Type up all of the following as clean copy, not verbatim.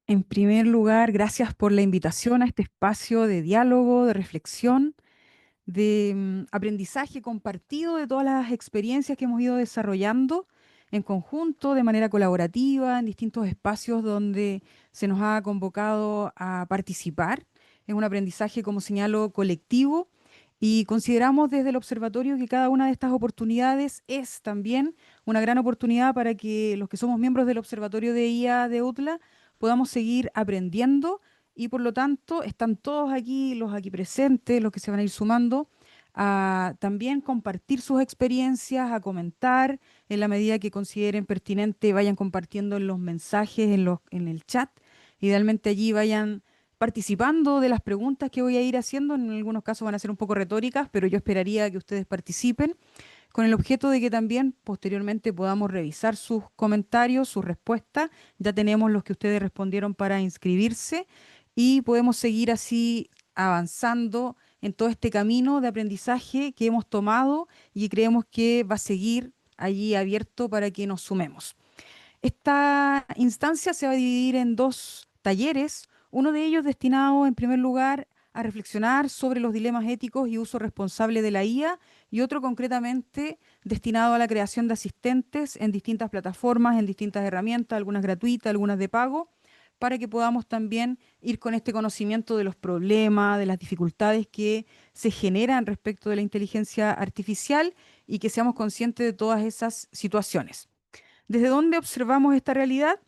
En primer lugar, gracias por la invitación a este espacio de diálogo, de reflexión, de aprendizaje compartido de todas las experiencias que hemos ido desarrollando en conjunto, de manera colaborativa, en distintos espacios donde se nos ha convocado a participar. Es un aprendizaje, como señalo, colectivo y consideramos desde el observatorio que cada una de estas oportunidades es también una gran oportunidad para que los que somos miembros del observatorio de IA de UTLA podamos seguir aprendiendo y por lo tanto están todos aquí, los aquí presentes, los que se van a ir sumando, a también compartir sus experiencias, a comentar en la medida que consideren pertinente, vayan compartiendo en los mensajes, en el chat. Idealmente allí vayan participando de las preguntas que voy a ir haciendo. En algunos casos van a ser un poco retóricas, pero yo esperaría que ustedes participen con el objeto de que también posteriormente podamos revisar sus comentarios, sus respuestas. Ya tenemos los que ustedes respondieron para inscribirse y podemos seguir así avanzando en todo este camino de aprendizaje que hemos tomado y creemos que va a seguir allí abierto para que nos sumemos. Esta instancia se va a dividir en dos talleres, uno de ellos destinado en primer lugar a reflexionar sobre los dilemas éticos y uso responsable de la IA y otro concretamente destinado a la creación de asistentes en distintas plataformas, en distintas herramientas, algunas gratuitas, algunas de pago, para que podamos también ir con este conocimiento de los problemas, de las dificultades que se generan respecto de la inteligencia artificial y que seamos conscientes de todas esas situaciones. ¿Desde dónde observamos esta realidad?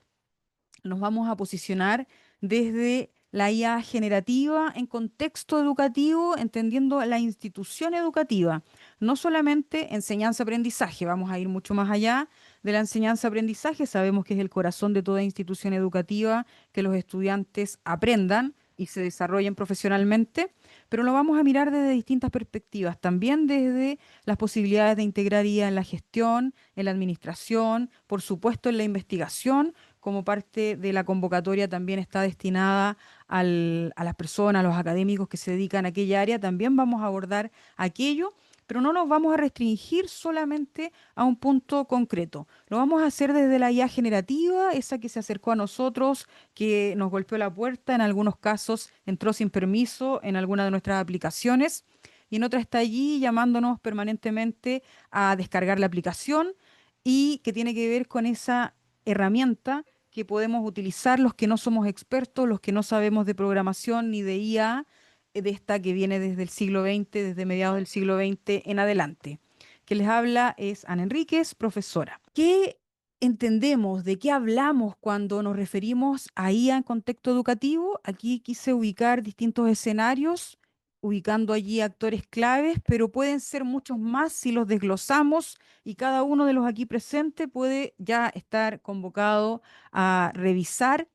Nos vamos a posicionar desde la IA generativa en contexto educativo, entendiendo la institución educativa, no solamente enseñanza-aprendizaje, vamos a ir mucho más allá de la enseñanza-aprendizaje, sabemos que es el corazón de toda institución educativa, que los estudiantes aprendan y se desarrollen profesionalmente, pero lo vamos a mirar desde distintas perspectivas, también desde las posibilidades de integrar IA en la gestión, en la administración, por supuesto en la investigación, como parte de la convocatoria también está destinada a las personas, a los académicos que se dedican a aquella área, también vamos a abordar aquello, pero no nos vamos a restringir solamente a un punto concreto. Lo vamos a hacer desde la IA generativa, esa que se acercó a nosotros, que nos golpeó la puerta, en algunos casos entró sin permiso en alguna de nuestras aplicaciones y en otra está allí llamándonos permanentemente a descargar la aplicación y que tiene que ver con esa herramienta que podemos utilizar los que no somos expertos, los que no sabemos de programación ni de IA, de esta que viene desde el siglo XX, desde mediados del siglo XX en adelante. Que les habla es Ana Enríquez, profesora. ¿Qué entendemos, de qué hablamos cuando nos referimos a IA en contexto educativo? Aquí quise ubicar distintos escenarios, ubicando allí actores claves, pero pueden ser muchos más si los desglosamos y cada uno de los aquí presentes puede ya estar convocado a revisar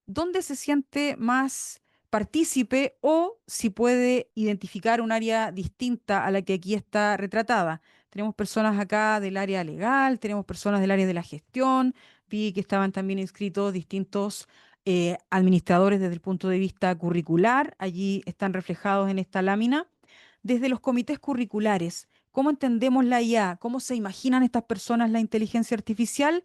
dónde se siente más partícipe o si puede identificar un área distinta a la que aquí está retratada. Tenemos personas acá del área legal, tenemos personas del área de la gestión, vi que estaban también inscritos distintos administradores desde el punto de vista curricular, allí están reflejados en esta lámina. Desde los comités curriculares, ¿cómo entendemos la IA? ¿Cómo se imaginan estas personas la inteligencia artificial?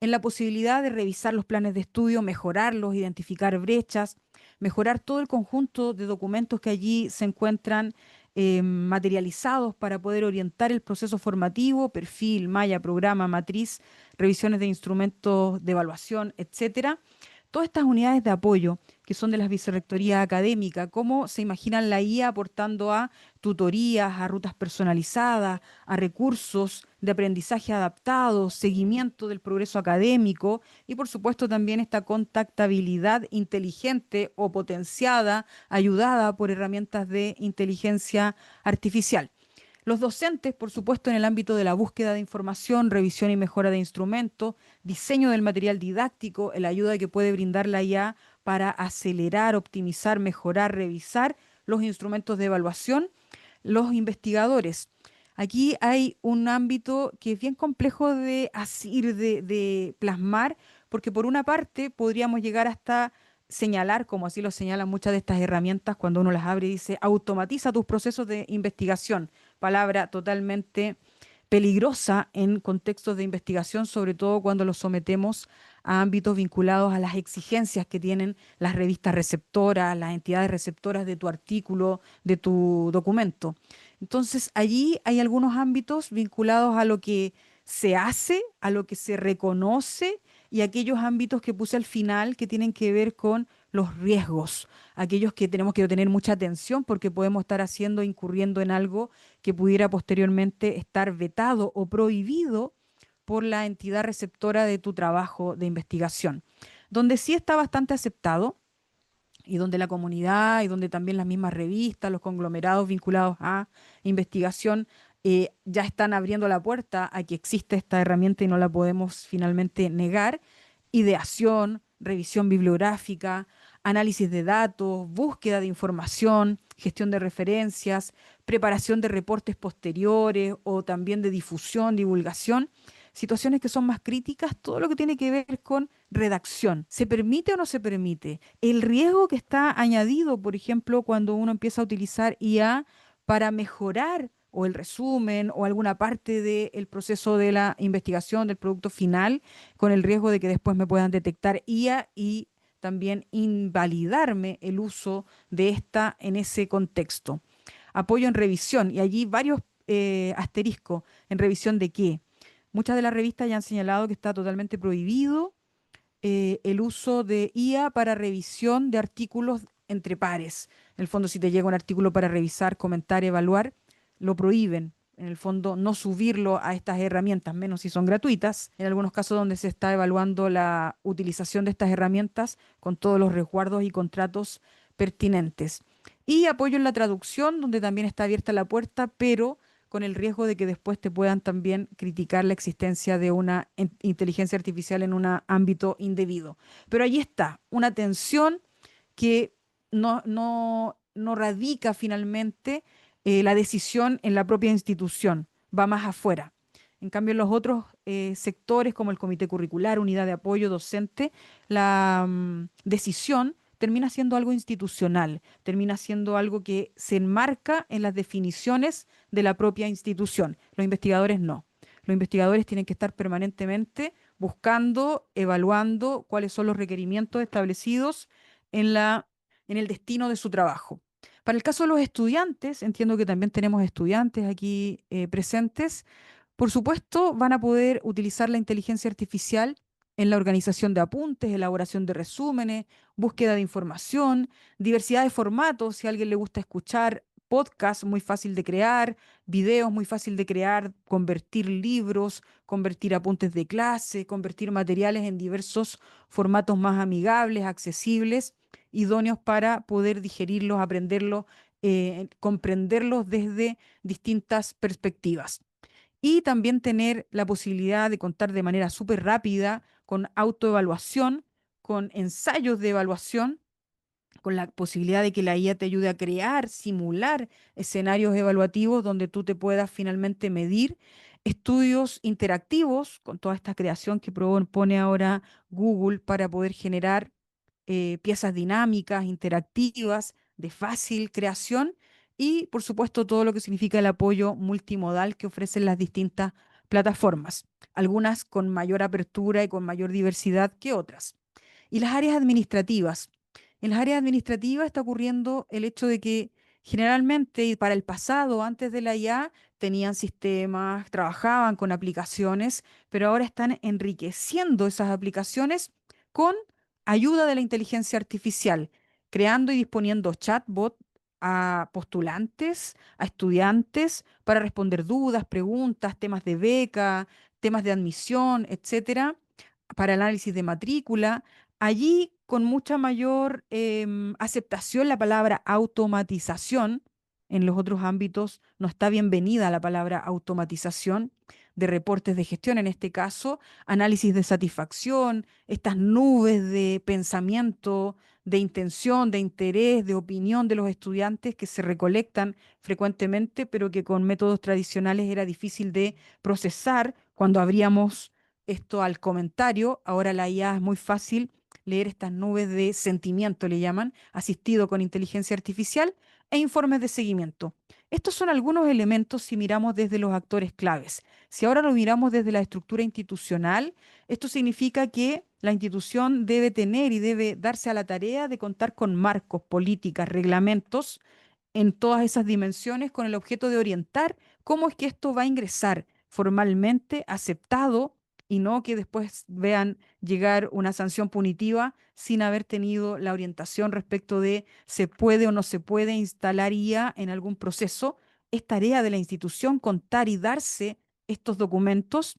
En la posibilidad de revisar los planes de estudio, mejorarlos, identificar brechas, mejorar todo el conjunto de documentos que allí se encuentran materializados para poder orientar el proceso formativo, perfil, malla, programa, matriz, revisiones de instrumentos de evaluación, etcétera. Todas estas unidades de apoyo que son de las vicerrectorías académicas, cómo se imaginan la IA aportando a tutorías, a rutas personalizadas, a recursos de aprendizaje adaptado, seguimiento del progreso académico y por supuesto también esta contactabilidad inteligente o potenciada, ayudada por herramientas de inteligencia artificial. Los docentes, por supuesto, en el ámbito de la búsqueda de información, revisión y mejora de instrumentos, diseño del material didáctico, la ayuda que puede brindar la IA para acelerar, optimizar, mejorar, revisar los instrumentos de evaluación, los investigadores. Aquí hay un ámbito que es bien complejo de asir, de plasmar, porque por una parte podríamos llegar hasta señalar, como así lo señalan muchas de estas herramientas cuando uno las abre y dice, automatiza tus procesos de investigación, palabra totalmente peligrosa en contextos de investigación, sobre todo cuando los sometemos a ámbitos vinculados a las exigencias que tienen las revistas receptoras, las entidades receptoras de tu artículo, de tu documento. Entonces, allí hay algunos ámbitos vinculados a lo que se hace, a lo que se reconoce y aquellos ámbitos que puse al final que tienen que ver con los riesgos, aquellos que tenemos que tener mucha atención porque podemos estar haciendo, incurriendo en algo que pudiera posteriormente estar vetado o prohibido por la entidad receptora de tu trabajo de investigación. Donde sí está bastante aceptado y donde la comunidad y donde también las mismas revistas, los conglomerados vinculados a investigación, ya están abriendo la puerta a que existe esta herramienta y no la podemos finalmente negar. Ideación, revisión bibliográfica, análisis de datos, búsqueda de información, gestión de referencias, preparación de reportes posteriores o también de difusión, divulgación. Situaciones que son más críticas, todo lo que tiene que ver con redacción. ¿Se permite o no se permite? El riesgo que está añadido, por ejemplo, cuando uno empieza a utilizar IA para mejorar o el resumen o alguna parte del proceso de la investigación del producto final, con el riesgo de que después me puedan detectar IA y también invalidarme el uso de esta en ese contexto. Apoyo en revisión, y allí varios asteriscos. ¿En revisión de qué? Muchas de las revistas ya han señalado que está totalmente prohibido el uso de IA para revisión de artículos entre pares. En el fondo, si te llega un artículo para revisar, comentar, evaluar, lo prohíben. En el fondo, no subirlo a estas herramientas, menos si son gratuitas. En algunos casos donde se está evaluando la utilización de estas herramientas con todos los resguardos y contratos pertinentes. Y apoyo en la traducción, donde también está abierta la puerta, pero con el riesgo de que después te puedan también criticar la existencia de una inteligencia artificial en un ámbito indebido. Pero allí está, una tensión que no radica finalmente la decisión en la propia institución, va más afuera. En cambio, en los otros sectores, como el comité curricular, unidad de apoyo docente, la decisión termina siendo algo institucional, termina siendo algo que se enmarca en las definiciones de la propia institución. Los investigadores no. Los investigadores tienen que estar permanentemente buscando, evaluando cuáles son los requerimientos establecidos en en el destino de su trabajo. Para el caso de los estudiantes, entiendo que también tenemos estudiantes aquí presentes, por supuesto, van a poder utilizar la inteligencia artificial en la organización de apuntes, elaboración de resúmenes, búsqueda de información, diversidad de formatos, si a alguien le gusta escuchar podcast, muy fácil de crear, videos, muy fácil de crear, convertir libros, convertir apuntes de clase, convertir materiales en diversos formatos más amigables, accesibles, idóneos para poder digerirlos, aprenderlos, comprenderlos desde distintas perspectivas. Y también tener la posibilidad de contar de manera súper rápida con autoevaluación, con ensayos de evaluación, con la posibilidad de que la IA te ayude a crear, simular escenarios evaluativos donde tú te puedas finalmente medir, estudios interactivos con toda esta creación que propone ahora Google para poder generar piezas dinámicas, interactivas, de fácil creación y, por supuesto, todo lo que significa el apoyo multimodal que ofrecen las distintas plataformas, algunas con mayor apertura y con mayor diversidad que otras. Y las áreas administrativas. En las áreas administrativas está ocurriendo el hecho de que generalmente y para el pasado, antes de la IA, tenían sistemas, trabajaban con aplicaciones, pero ahora están enriqueciendo esas aplicaciones con ayuda de la inteligencia artificial, creando y disponiendo chatbot a postulantes, a estudiantes, para responder dudas, preguntas, temas de beca, temas de admisión, etcétera, para análisis de matrícula. Allí, con mucha mayor aceptación, la palabra automatización. En los otros ámbitos no está bienvenida la palabra automatización de reportes de gestión, en este caso, análisis de satisfacción, estas nubes de pensamiento, de intención, de interés, de opinión de los estudiantes que se recolectan frecuentemente, pero que con métodos tradicionales era difícil de procesar cuando abríamos esto al comentario. Ahora la IA es muy fácil leer estas nubes de sentimiento, le llaman, asistido con inteligencia artificial, e informes de seguimiento. Estos son algunos elementos si miramos desde los actores claves. Si ahora lo miramos desde la estructura institucional, esto significa que la institución debe tener y debe darse a la tarea de contar con marcos, políticas, reglamentos en todas esas dimensiones con el objeto de orientar cómo es que esto va a ingresar formalmente aceptado y no que después vean llegar una sanción punitiva sin haber tenido la orientación respecto de se puede o no se puede instalar IA en algún proceso. Es tarea de la institución contar y darse estos documentos.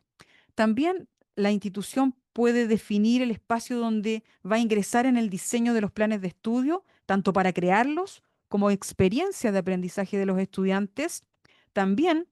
También la institución puede definir el espacio donde va a ingresar en el diseño de los planes de estudio, tanto para crearlos como experiencia de aprendizaje de los estudiantes. También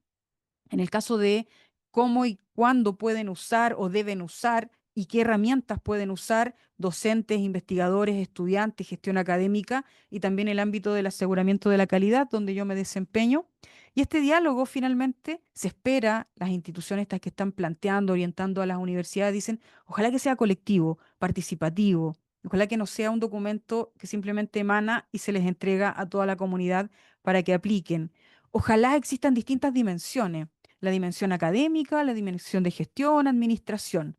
en el caso de cómo y cuándo pueden usar o deben usar y qué herramientas pueden usar docentes, investigadores, estudiantes, gestión académica y también el ámbito del aseguramiento de la calidad, donde yo me desempeño. Y este diálogo finalmente se espera, las instituciones estas que están planteando, orientando a las universidades, dicen, ojalá que sea colectivo, participativo, ojalá que no sea un documento que simplemente emana y se les entrega a toda la comunidad para que apliquen. Ojalá existan distintas dimensiones, la dimensión académica, la dimensión de gestión, administración.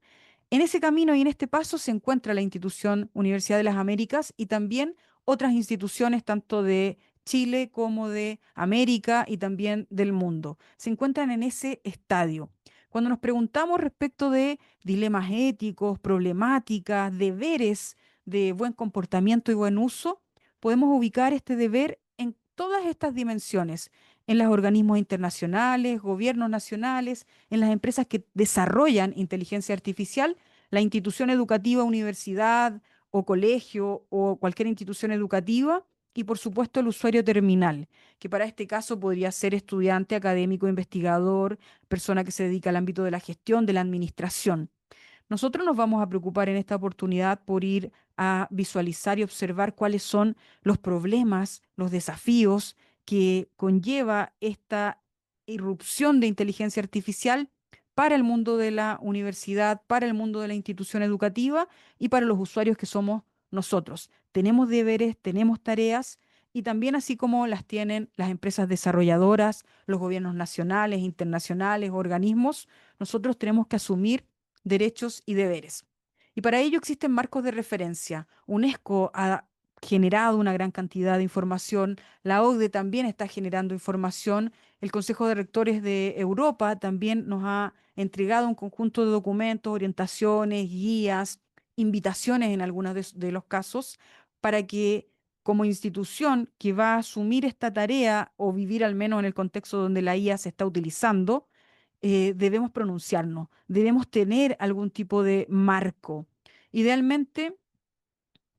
En ese camino y en este paso se encuentra la institución Universidad de las Américas y también otras instituciones tanto de Chile como de América y también del mundo. Se encuentran en ese estadio. Cuando nos preguntamos respecto de dilemas éticos, problemáticas, deberes de buen comportamiento y buen uso, podemos ubicar este deber en todas estas dimensiones, en los organismos internacionales, gobiernos nacionales, en las empresas que desarrollan inteligencia artificial, la institución educativa, universidad o colegio o cualquier institución educativa y por supuesto el usuario terminal, que para este caso podría ser estudiante, académico, investigador, persona que se dedica al ámbito de la gestión, de la administración. Nosotros nos vamos a preocupar en esta oportunidad por ir a visualizar y observar cuáles son los problemas, los desafíos que conlleva esta irrupción de inteligencia artificial para el mundo de la universidad, para el mundo de la institución educativa y para los usuarios que somos nosotros. Tenemos deberes, tenemos tareas y también así como las tienen las empresas desarrolladoras, los gobiernos nacionales, internacionales, organismos, nosotros tenemos que asumir derechos y deberes. Y para ello existen marcos de referencia. UNESCO ha generado una gran cantidad de información, la OCDE también está generando información, el Consejo de Rectores de Europa también nos ha entregado un conjunto de documentos, orientaciones, guías, invitaciones en algunos de los casos, para que como institución que va a asumir esta tarea o vivir al menos en el contexto donde la IA se está utilizando, debemos pronunciarnos, debemos tener algún tipo de marco. Idealmente,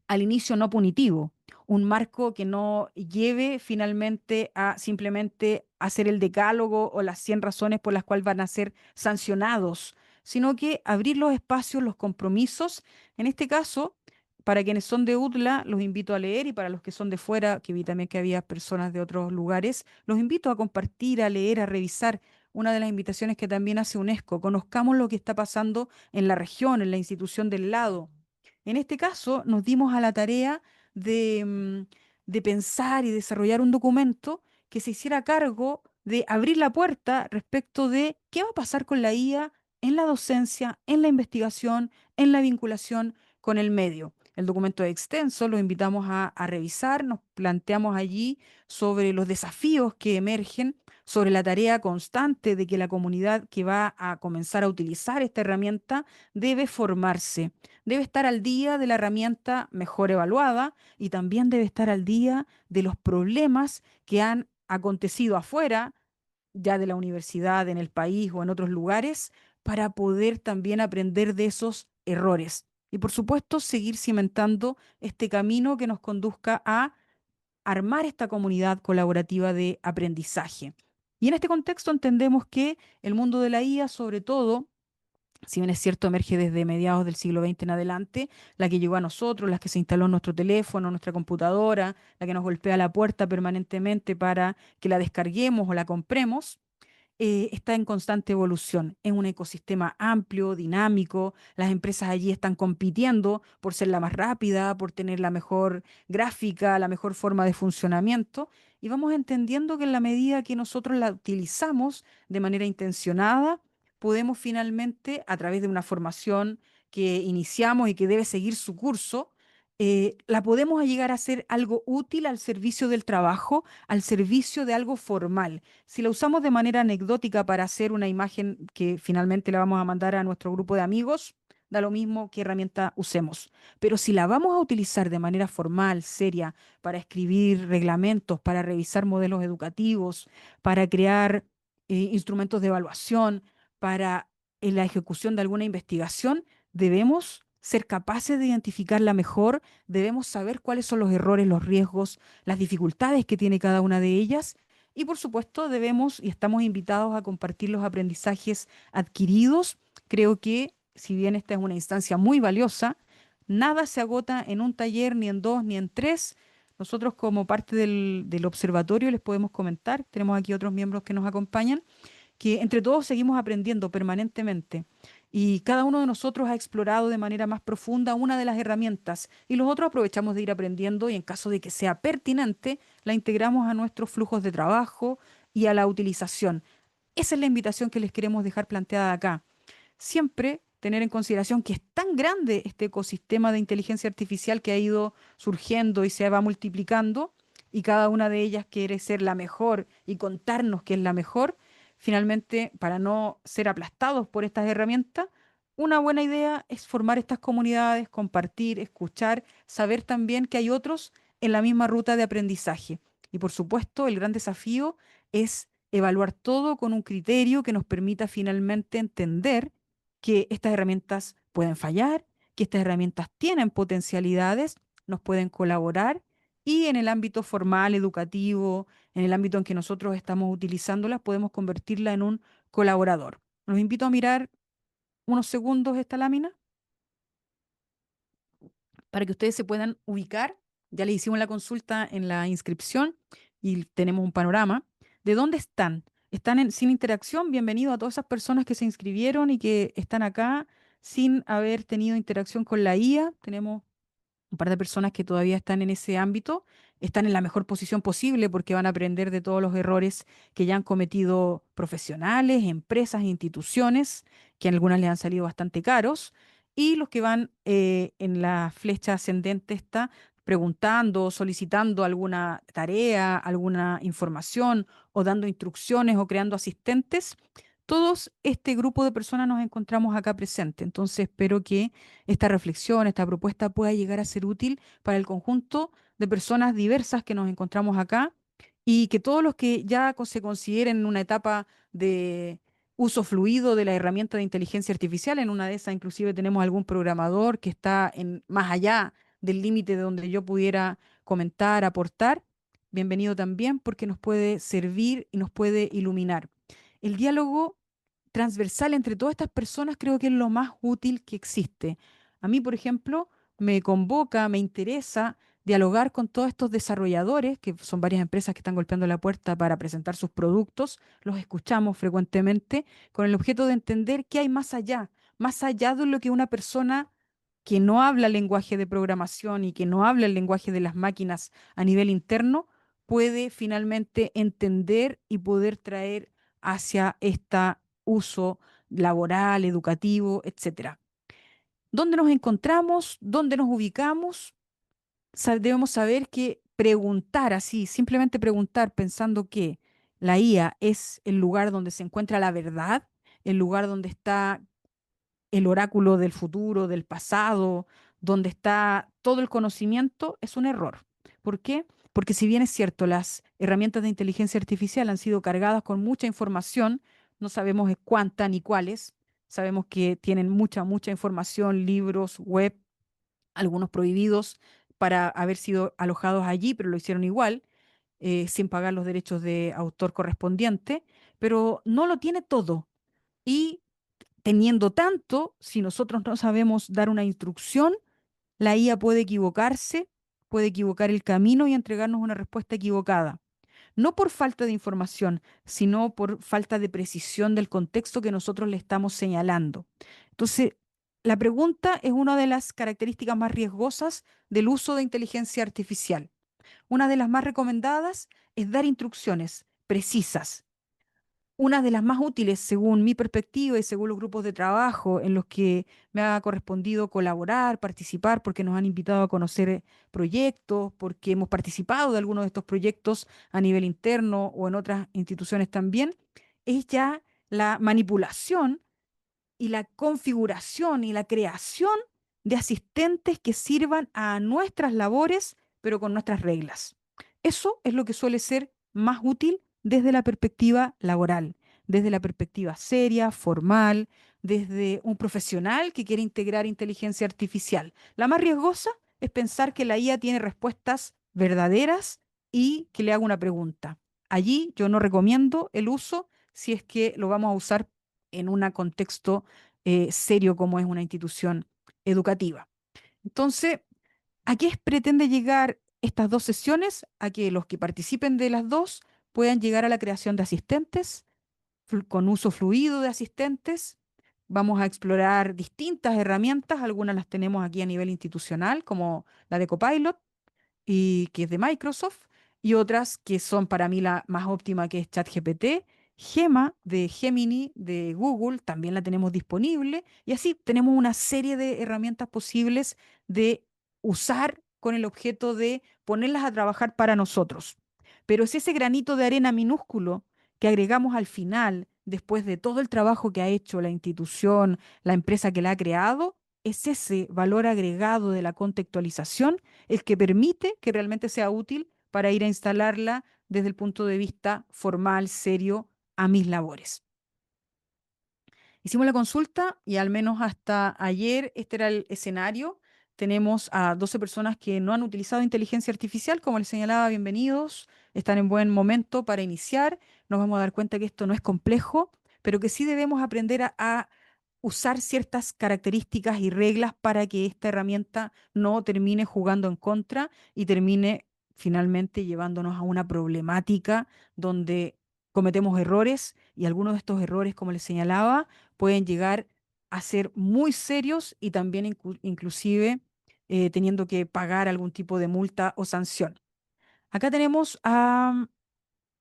al inicio no punitivo, un marco que no lleve finalmente a simplemente hacer el decálogo o las 100 razones por las cuales van a ser sancionados, sino que abrir los espacios, los compromisos. En este caso, para quienes son de UTLA, los invito a leer y para los que son de fuera, que vi también que había personas de otros lugares, los invito a compartir, a leer, a revisar. Una de las invitaciones que también hace UNESCO, conozcamos lo que está pasando en la región, en la institución del lado. En este caso, nos dimos a la tarea de, de pensar y desarrollar un documento que se hiciera cargo de abrir la puerta respecto de qué va a pasar con la IA en la docencia, en la investigación, en la vinculación con el medio. El documento es extenso, lo invitamos a revisar, nos planteamos allí sobre los desafíos que emergen, sobre la tarea constante de que la comunidad que va a comenzar a utilizar esta herramienta debe formarse, debe estar al día de la herramienta mejor evaluada y también debe estar al día de los problemas que han acontecido afuera, ya de la universidad, en el país o en otros lugares, para poder también aprender de esos errores. Y por supuesto, seguir cimentando este camino que nos conduzca a armar esta comunidad colaborativa de aprendizaje. Y en este contexto entendemos que el mundo de la IA, sobre todo, si bien es cierto, emerge desde mediados del siglo XX en adelante, la que llegó a nosotros, la que se instaló en nuestro teléfono, nuestra computadora, la que nos golpea la puerta permanentemente para que la descarguemos o la compremos, está en constante evolución. Es un ecosistema amplio, dinámico. Las empresas allí están compitiendo por ser la más rápida, por tener la mejor gráfica, la mejor forma de funcionamiento. Y vamos entendiendo que en la medida que nosotros la utilizamos de manera intencionada, podemos finalmente, a través de una formación que iniciamos y que debe seguir su curso, la podemos llegar a hacer algo útil al servicio del trabajo, al servicio de algo formal. Si la usamos de manera anecdótica para hacer una imagen que finalmente la vamos a mandar a nuestro grupo de amigos, da lo mismo qué herramienta usemos. Pero si la vamos a utilizar de manera formal, seria, para escribir reglamentos, para revisar modelos educativos, para crear instrumentos de evaluación, para la ejecución de alguna investigación, debemos ser capaces de identificarla mejor, debemos saber cuáles son los errores, los riesgos, las dificultades que tiene cada una de ellas y por supuesto debemos y estamos invitados a compartir los aprendizajes adquiridos. Creo que si bien esta es una instancia muy valiosa, nada se agota en un taller, ni en dos, ni en tres. Nosotros como parte del observatorio les podemos comentar, tenemos aquí otros miembros que nos acompañan, que entre todos seguimos aprendiendo permanentemente y cada uno de nosotros ha explorado de manera más profunda una de las herramientas y los otros aprovechamos de ir aprendiendo y en caso de que sea pertinente, la integramos a nuestros flujos de trabajo y a la utilización. Esa es la invitación que les queremos dejar planteada acá. Siempre tener en consideración que es tan grande este ecosistema de inteligencia artificial que ha ido surgiendo y se va multiplicando y cada una de ellas quiere ser la mejor y contarnos que es la mejor. Finalmente, para no ser aplastados por estas herramientas, una buena idea es formar estas comunidades, compartir, escuchar, saber también que hay otros en la misma ruta de aprendizaje. Y por supuesto, el gran desafío es evaluar todo con un criterio que nos permita finalmente entender que estas herramientas pueden fallar, que estas herramientas tienen potencialidades, nos pueden colaborar y en el ámbito formal, educativo, en el ámbito en que nosotros estamos utilizándolas, podemos convertirla en un colaborador. Los invito a mirar unos segundos esta lámina para que ustedes se puedan ubicar. Ya les hicimos la consulta en la inscripción y tenemos un panorama de dónde están. ¿Están sin interacción? Bienvenido a todas esas personas que se inscribieron y que están acá sin haber tenido interacción con la IA. Tenemos un par de personas que todavía están en ese ámbito, están en la mejor posición posible porque van a aprender de todos los errores que ya han cometido profesionales, empresas, instituciones, que a algunas les han salido bastante caros, y los que van en la flecha ascendente está preguntando, solicitando alguna tarea, alguna información o dando instrucciones o creando asistentes. Todos este grupo de personas nos encontramos acá presentes. Entonces espero que esta reflexión, esta propuesta pueda llegar a ser útil para el conjunto de personas diversas que nos encontramos acá y que todos los que ya se consideren en una etapa de uso fluido de la herramienta de inteligencia artificial, en una de esas inclusive tenemos algún programador que está en, más allá del límite de donde yo pudiera comentar, aportar, bienvenido también porque nos puede servir y nos puede iluminar. El diálogo transversal entre todas estas personas creo que es lo más útil que existe. A mí, por ejemplo, me convoca, me interesa dialogar con todos estos desarrolladores, que son varias empresas que están golpeando la puerta para presentar sus productos, los escuchamos frecuentemente con el objeto de entender qué hay más allá de lo que una persona que no habla el lenguaje de programación y que no habla el lenguaje de las máquinas a nivel interno, puede finalmente entender y poder traer hacia este uso laboral, educativo, etcétera. ¿Dónde nos encontramos? ¿Dónde nos ubicamos? Debemos saber que preguntar así, simplemente preguntar pensando que la IA es el lugar donde se encuentra la verdad, el lugar donde está el oráculo del futuro, del pasado, donde está todo el conocimiento, es un error. ¿Por qué? Porque si bien es cierto, las herramientas de inteligencia artificial han sido cargadas con mucha información, no sabemos cuánta ni cuáles, sabemos que tienen mucha información, libros, web, algunos prohibidos para haber sido alojados allí, pero lo hicieron igual, sin pagar los derechos de autor correspondiente, pero no lo tiene todo. Y teniendo tanto, si nosotros no sabemos dar una instrucción, la IA puede equivocarse, puede equivocar el camino y entregarnos una respuesta equivocada. no por falta de información, sino por falta de precisión del contexto que nosotros le estamos señalando. Entonces, la pregunta es una de las características más riesgosas del uso de inteligencia artificial. Una de las más recomendadas es dar instrucciones precisas. Una de las más útiles, según mi perspectiva y según los grupos de trabajo en los que me ha correspondido colaborar, participar, porque nos han invitado a conocer proyectos, porque hemos participado de algunos de estos proyectos a nivel interno o en otras instituciones también, es ya la manipulación y la configuración y la creación de asistentes que sirvan a nuestras labores, pero con nuestras reglas. Eso es lo que suele ser más útil desde la perspectiva laboral, desde la perspectiva seria, formal, desde un profesional que quiere integrar inteligencia artificial. La más riesgosa es pensar que la IA tiene respuestas verdaderas y que le haga una pregunta. Allí yo no recomiendo el uso si es que lo vamos a usar en un contexto serio como es una institución educativa. Entonces, ¿a qué pretende llegar estas dos sesiones? A que los que participen de las dos puedan llegar a la creación de asistentes, con uso fluido de asistentes. Vamos a explorar distintas herramientas, algunas las tenemos aquí a nivel institucional, como la de Copilot, y que es de Microsoft, y otras que son para mí la más óptima, que es ChatGPT. Gema de Gemini de Google también la tenemos disponible, y así tenemos una serie de herramientas posibles de usar con el objeto de ponerlas a trabajar para nosotros. Pero es ese granito de arena minúsculo que agregamos al final, después de todo el trabajo que ha hecho la institución, la empresa que la ha creado, es ese valor agregado de la contextualización el que permite que realmente sea útil para ir a instalarla desde el punto de vista formal, serio, a mis labores. Hicimos la consulta y al menos hasta ayer este era el escenario. Tenemos a 12 personas que no han utilizado inteligencia artificial, como les señalaba, bienvenidos, están en buen momento para iniciar. Nos vamos a dar cuenta que esto no es complejo, pero que sí debemos aprender a usar ciertas características y reglas para que esta herramienta no termine jugando en contra y termine finalmente llevándonos a una problemática donde cometemos errores y algunos de estos errores, como les señalaba, pueden llegar a ser muy serios y también inclusive teniendo que pagar algún tipo de multa o sanción. Acá tenemos a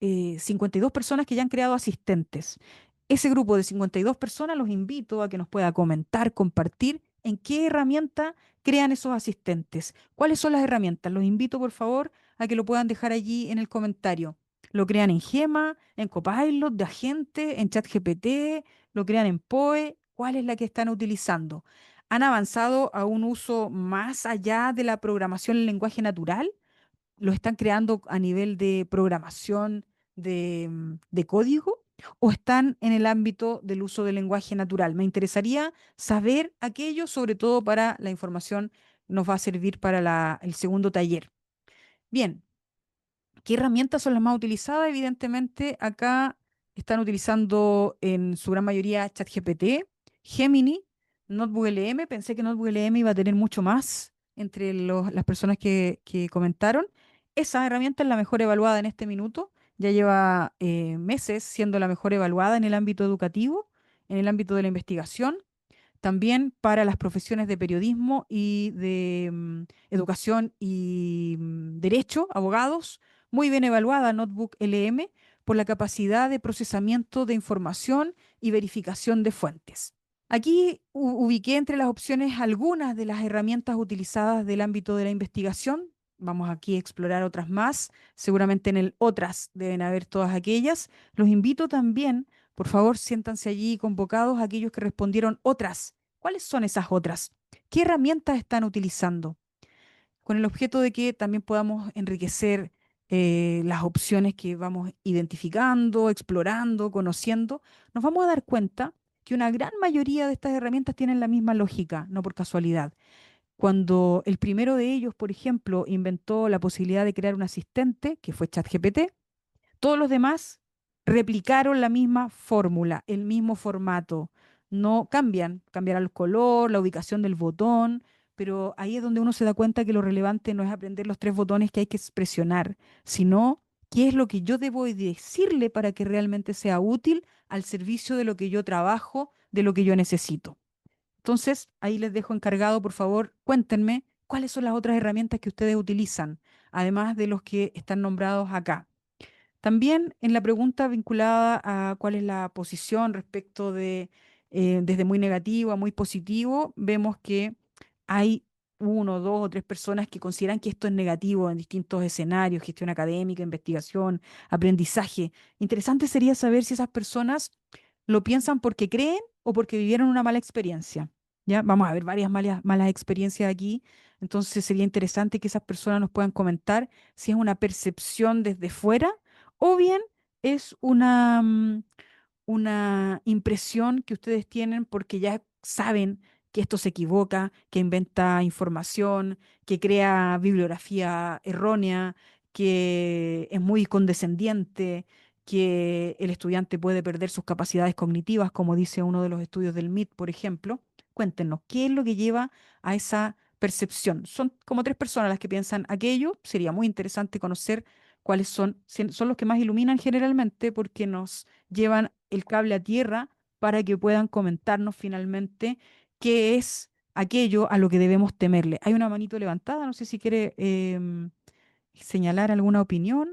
52 personas que ya han creado asistentes. Ese grupo de 52 personas los invito a que nos pueda comentar, compartir en qué herramienta crean esos asistentes. ¿Cuáles son las herramientas? Los invito, por favor, a que lo puedan dejar allí en el comentario. ¿Lo crean en Gema, en Copilot, de Agente, en ChatGPT? ¿Lo crean en Poe? ¿Cuál es la que están utilizando? ¿Han avanzado a un uso más allá de la programación en lenguaje natural? ¿Lo están creando a nivel de programación de código o están en el ámbito del uso del lenguaje natural? Me interesaría saber aquello, sobre todo para la información nos va a servir para el segundo taller. Bien, ¿qué herramientas son las más utilizadas? Evidentemente, acá están utilizando en su gran mayoría ChatGPT, Gemini, Notebook LM. Pensé que Notebook LM iba a tener mucho más entre las personas que comentaron. Esa herramienta es la mejor evaluada en este minuto. Ya lleva meses siendo la mejor evaluada en el ámbito educativo, en el ámbito de la investigación, también para las profesiones de periodismo y de educación y derecho, abogados, muy bien evaluada Notebook LM por la capacidad de procesamiento de información y verificación de fuentes. Aquí ubiqué entre las opciones algunas de las herramientas utilizadas del ámbito de la investigación. Vamos aquí a explorar otras más. Seguramente en el otras deben haber todas aquellas. Los invito también, por favor, siéntanse allí convocados aquellos que respondieron otras. ¿Cuáles son esas otras? ¿Qué herramientas están utilizando? Con el objeto de que también podamos enriquecer las opciones que vamos identificando, explorando, conociendo, nos vamos a dar cuenta que una gran mayoría de estas herramientas tienen la misma lógica, no por casualidad. Cuando el primero de ellos, por ejemplo, inventó la posibilidad de crear un asistente, que fue ChatGPT, todos los demás replicaron la misma fórmula, el mismo formato. No cambian, cambiará el color, la ubicación del botón, pero ahí es donde uno se da cuenta que lo relevante no es aprender los tres botones que hay que presionar, sino qué es lo que yo debo decirle para que realmente sea útil al servicio de lo que yo trabajo, de lo que yo necesito. Entonces, ahí les dejo encargado, por favor, cuéntenme cuáles son las otras herramientas que ustedes utilizan, además de los que están nombrados acá. También en la pregunta vinculada a cuál es la posición respecto de desde muy negativo a muy positivo, vemos que hay uno, dos o tres personas que consideran que esto es negativo en distintos escenarios, gestión académica, investigación, aprendizaje. Interesante sería saber si esas personas lo piensan porque creen o porque vivieron una mala experiencia. ¿Ya? Vamos a ver varias malas experiencias aquí. Entonces sería interesante que esas personas nos puedan comentar si es una percepción desde fuera o bien es una impresión que ustedes tienen porque ya saben que esto se equivoca, que inventa información, que crea bibliografía errónea, que es muy condescendiente, que el estudiante puede perder sus capacidades cognitivas, como dice uno de los estudios del MIT, por ejemplo. Cuéntenos, ¿qué es lo que lleva a esa percepción? Son como tres personas las que piensan aquello. Sería muy interesante conocer cuáles son los que más iluminan generalmente porque nos llevan el cable a tierra para que puedan comentarnos finalmente qué es aquello a lo que debemos temerle. Hay una manito levantada, no sé si quiere señalar alguna opinión.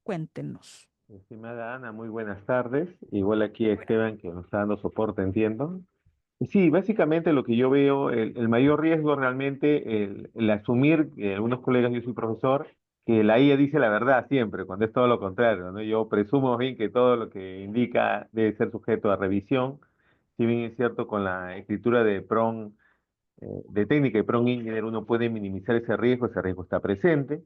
Cuéntenos. Estimada Ana, muy buenas tardes. Igual aquí a Esteban que nos está dando soporte, entiendo. Y sí, básicamente lo que yo veo, el mayor riesgo realmente, el asumir, que algunos colegas, yo soy profesor, que la IA dice la verdad siempre, cuando es todo lo contrario, ¿no? Yo presumo más bien que todo lo que indica debe ser sujeto a revisión. Si bien es cierto, con la escritura de PRON, de técnica y PRON Engineer, uno puede minimizar ese riesgo está presente.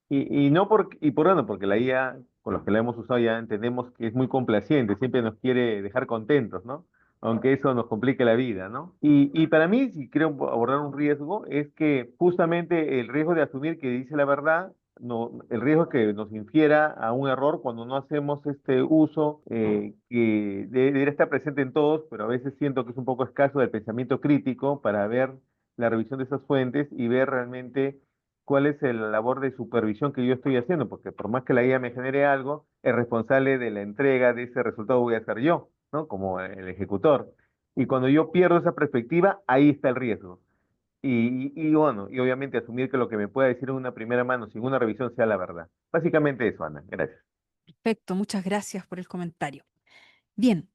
Y no bueno, porque la IA, con los que la hemos usado ya entendemos que es muy complaciente, siempre nos quiere dejar contentos, ¿no? Aunque eso nos complique la vida, ¿no? Y para mí, si quiero abordar un riesgo, es que justamente el riesgo de asumir que dice la verdad, no, el riesgo es que nos infiera a un error cuando no hacemos este uso que debería estar presente en todos, pero a veces siento que es un poco escaso del pensamiento crítico para ver la revisión de esas fuentes y ver realmente cuál es la labor de supervisión que yo estoy haciendo, porque por más que la IA me genere algo, el responsable de la entrega de ese resultado voy a ser yo, ¿no? Como el ejecutor. Y cuando yo pierdo esa perspectiva, ahí está el riesgo. Y bueno, y obviamente asumir que lo que me pueda decir en una primera mano sin una revisión sea la verdad. Básicamente eso, Ana. Gracias. Perfecto, muchas gracias por el comentario. Bien,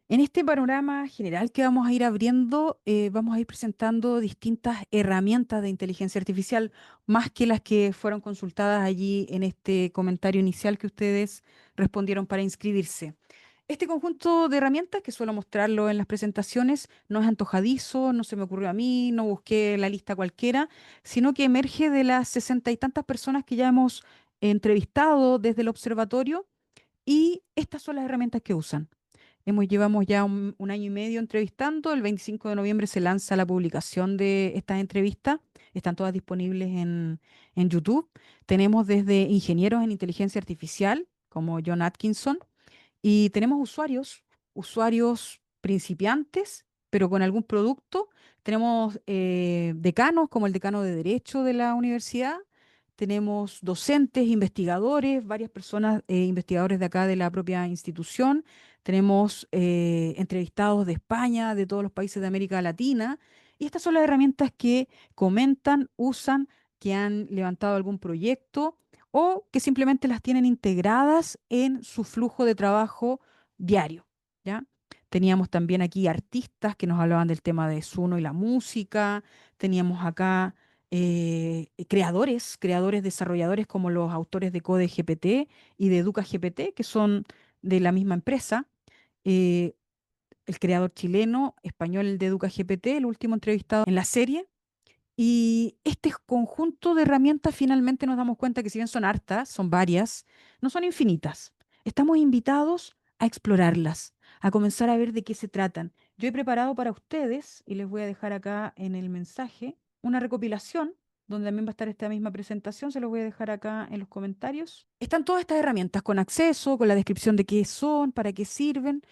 en este panorama general que vamos a ir abriendo, vamos a ir presentando distintas herramientas de inteligencia artificial, más que las que fueron consultadas allí en este comentario inicial que ustedes respondieron para inscribirse. Este conjunto de herramientas, que suelo mostrarlo en las presentaciones, no es antojadizo, no se me ocurrió a mí, no busqué la lista cualquiera, sino que emerge de las 60 y tantas personas que ya hemos entrevistado desde el observatorio y estas son las herramientas que usan. Llevamos ya un año y medio entrevistando. El 25 de noviembre se lanza la publicación de estas entrevistas. Están todas disponibles en YouTube. Tenemos desde ingenieros en inteligencia artificial, como John Atkinson, y tenemos usuarios principiantes, pero con algún producto. Tenemos decanos, como el decano de Derecho de la universidad. Tenemos docentes, investigadores, varias personas, investigadores de acá de la propia institución. Tenemos entrevistados de España, de todos los países de América Latina. Y estas son las herramientas que comentan, usan, que han levantado algún proyecto o que simplemente las tienen integradas en su flujo de trabajo diario, ¿ya? Teníamos también aquí artistas que nos hablaban del tema de Suno y la música. Teníamos acá creadores, desarrolladores como los autores de Code GPT y de Educa GPT, que son de la misma empresa. eh, el creador chileno, español de Educa GPT, el último entrevistado en la serie. Y este conjunto de herramientas finalmente nos damos cuenta que si bien son hartas, son varias, no son infinitas. Estamos invitados a explorarlas, a comenzar a ver de qué se tratan. Yo he preparado para ustedes, y les voy a dejar acá en el mensaje, una recopilación donde también va a estar esta misma presentación, se los voy a dejar acá en los comentarios. Están todas estas herramientas con acceso, con la descripción de qué son, para qué sirven.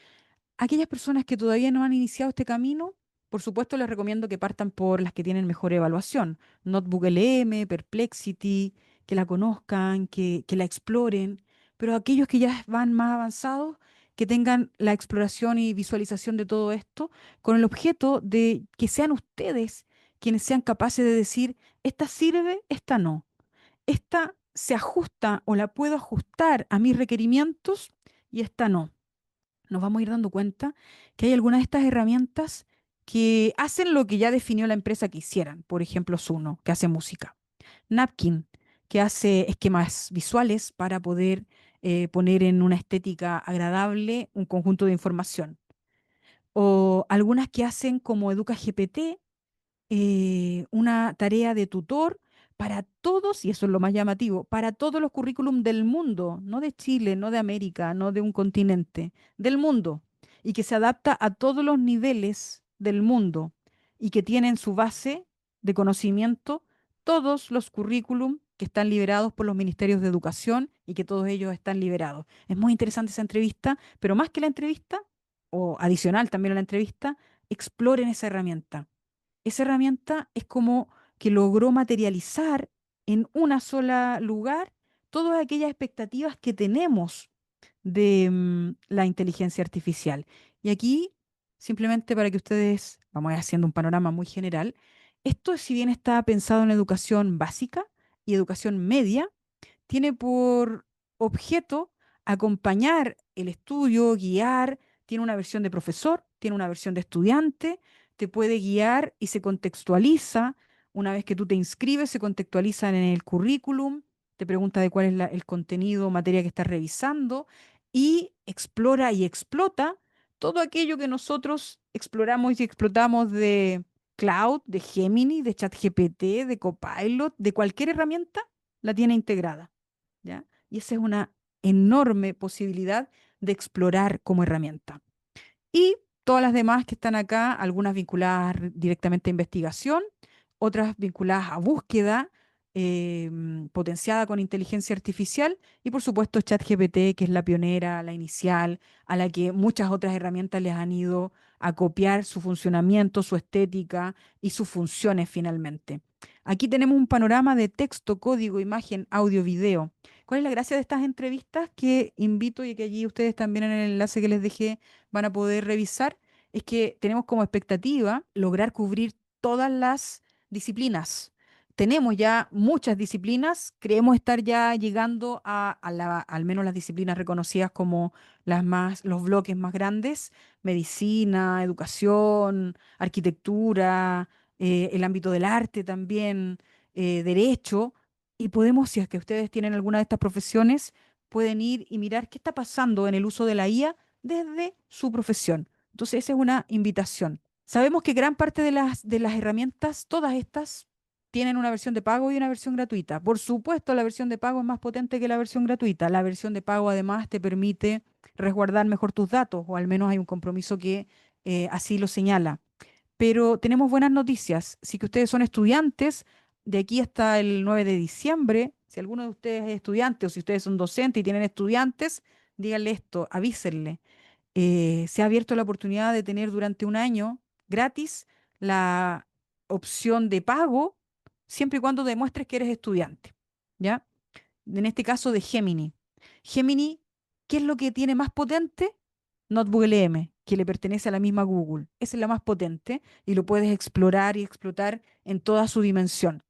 Aquellas personas que todavía no han iniciado este camino, por supuesto les recomiendo que partan por las que tienen mejor evaluación. Notebook LM, Perplexity, que la conozcan, que la exploren, pero aquellos que ya van más avanzados, que tengan la exploración y visualización de todo esto, con el objeto de que sean ustedes quienes sean capaces de decir, esta sirve, esta no, esta se ajusta o la puedo ajustar a mis requerimientos y esta no. Nos vamos a ir dando cuenta que hay algunas de estas herramientas que hacen lo que ya definió la empresa que hicieran. Por ejemplo, Suno, que hace música. Napkin, que hace esquemas visuales para poder poner en una estética agradable un conjunto de información. O algunas que hacen como EducaGPT, una tarea de tutor para todos, y eso es lo más llamativo, para todos los currículum del mundo, no de Chile, no de América, no de un continente, del mundo, y que se adapta a todos los niveles del mundo y que tiene en su base de conocimiento todos los currículum que están liberados por los ministerios de educación y que todos ellos están liberados. Es muy interesante esa entrevista, pero más que la entrevista, o adicional también a la entrevista, exploren esa herramienta. Esa herramienta es como que logró materializar en una sola lugar todas aquellas expectativas que tenemos de la inteligencia artificial. Y aquí, simplemente para que ustedes, vamos a ir haciendo un panorama muy general, esto si bien está pensado en educación básica y educación media, tiene por objeto acompañar el estudio, guiar, tiene una versión de profesor, tiene una versión de estudiante, te puede guiar y se contextualiza. Una vez que tú te inscribes, se contextualiza en el currículum, te pregunta de cuál es el contenido o materia que estás revisando y explora y explota todo aquello que nosotros exploramos y explotamos de Cloud, de Gemini, de ChatGPT, de Copilot, de cualquier herramienta, la tiene integrada. ¿Ya? Y esa es una enorme posibilidad de explorar como herramienta. Y todas las demás que están acá, algunas vinculadas directamente a investigación, otras vinculadas a búsqueda potenciada con inteligencia artificial y por supuesto ChatGPT, que es la pionera, la inicial, a la que muchas otras herramientas les han ido a copiar su funcionamiento, su estética y sus funciones finalmente. Aquí tenemos un panorama de texto, código, imagen, audio, video. ¿Cuál es la gracia de estas entrevistas que invito y que allí ustedes también en el enlace que les dejé van a poder revisar? Es que tenemos como expectativa lograr cubrir todas las disciplinas. Tenemos ya muchas disciplinas, creemos estar ya llegando al menos las disciplinas reconocidas como los bloques más grandes: medicina, educación, arquitectura, el ámbito del arte también, derecho. Y podemos, si es que ustedes tienen alguna de estas profesiones, pueden ir y mirar qué está pasando en el uso de la IA desde su profesión. Entonces, esa es una invitación. Sabemos que gran parte de las herramientas, todas estas, tienen una versión de pago y una versión gratuita. Por supuesto, la versión de pago es más potente que la versión gratuita. La versión de pago además te permite resguardar mejor tus datos, o al menos hay un compromiso que así lo señala. Pero tenemos buenas noticias. Si que ustedes son estudiantes, de aquí hasta el 9 de diciembre, si alguno de ustedes es estudiante o si ustedes son docentes y tienen estudiantes, díganle esto, avísenle. Se ha abierto la oportunidad de tener durante un año gratis la opción de pago, siempre y cuando demuestres que eres estudiante, ¿ya? En este caso de Gemini. Gemini, ¿qué es lo que tiene más potente? Notebook LM, que le pertenece a la misma Google. Esa es la más potente y lo puedes explorar y explotar en toda su dimensión.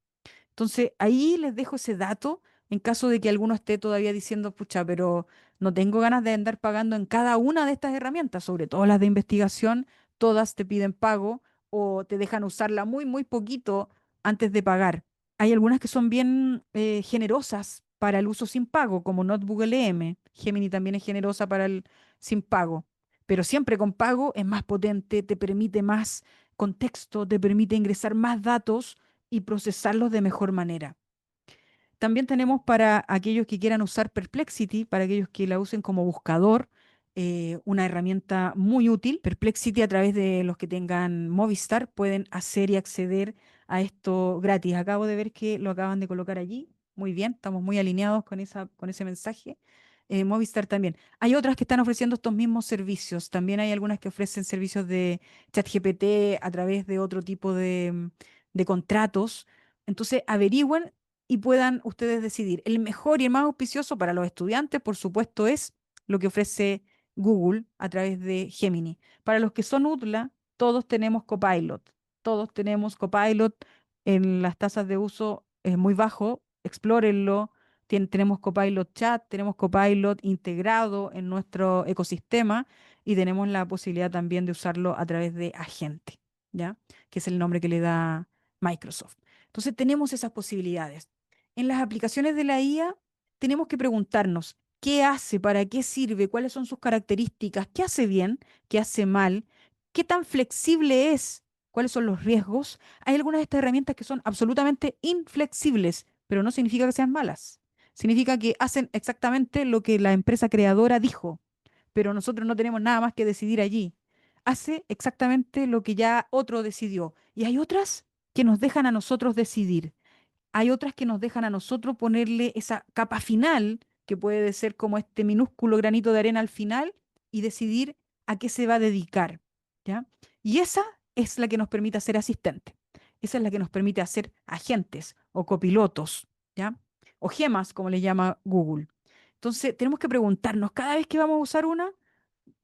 Entonces, ahí les dejo ese dato en caso de que alguno esté todavía diciendo, pucha, pero no tengo ganas de andar pagando en cada una de estas herramientas, sobre todo las de investigación, todas te piden pago o te dejan usarla muy, muy poquito antes de pagar. Hay algunas que son bien generosas para el uso sin pago, como Notebook LM. Gemini también es generosa para el sin pago, pero siempre con pago es más potente, te permite más contexto, te permite ingresar más datos y procesarlos de mejor manera. También tenemos para aquellos que quieran usar Perplexity, para aquellos que la usen como buscador, una herramienta muy útil. Perplexity, a través de los que tengan Movistar, pueden hacer y acceder a esto gratis. Acabo de ver que lo acaban de colocar allí. Muy bien, estamos muy alineados con ese mensaje. Movistar también. Hay otras que están ofreciendo estos mismos servicios. También hay algunas que ofrecen servicios de ChatGPT a través de otro tipo de contratos. Entonces, averigüen y puedan ustedes decidir. El mejor y el más auspicioso para los estudiantes, por supuesto, es lo que ofrece Google a través de Gemini. Para los que son UTLA, todos tenemos Copilot. Todos tenemos Copilot en las tasas de uso es muy bajo, explórenlo. Tenemos Copilot Chat, tenemos Copilot integrado en nuestro ecosistema y tenemos la posibilidad también de usarlo a través de Agente, ¿ya? Que es el nombre que le da Microsoft. Entonces tenemos esas posibilidades. En las aplicaciones de la IA tenemos que preguntarnos qué hace, para qué sirve, cuáles son sus características, qué hace bien, qué hace mal, qué tan flexible es, cuáles son los riesgos. Hay algunas de estas herramientas que son absolutamente inflexibles, pero no significa que sean malas. Significa que hacen exactamente lo que la empresa creadora dijo, pero nosotros no tenemos nada más que decidir allí. Hace exactamente lo que ya otro decidió. Y hay otras que nos dejan a nosotros decidir. Hay otras que nos dejan a nosotros ponerle esa capa final, que puede ser como este minúsculo granito de arena al final, y decidir a qué se va a dedicar, ¿ya? Y esa es la que nos permite ser asistente. Esa es la que nos permite hacer agentes o copilotos, ¿ya? O gemas, como le llama Google. Entonces, tenemos que preguntarnos cada vez que vamos a usar una,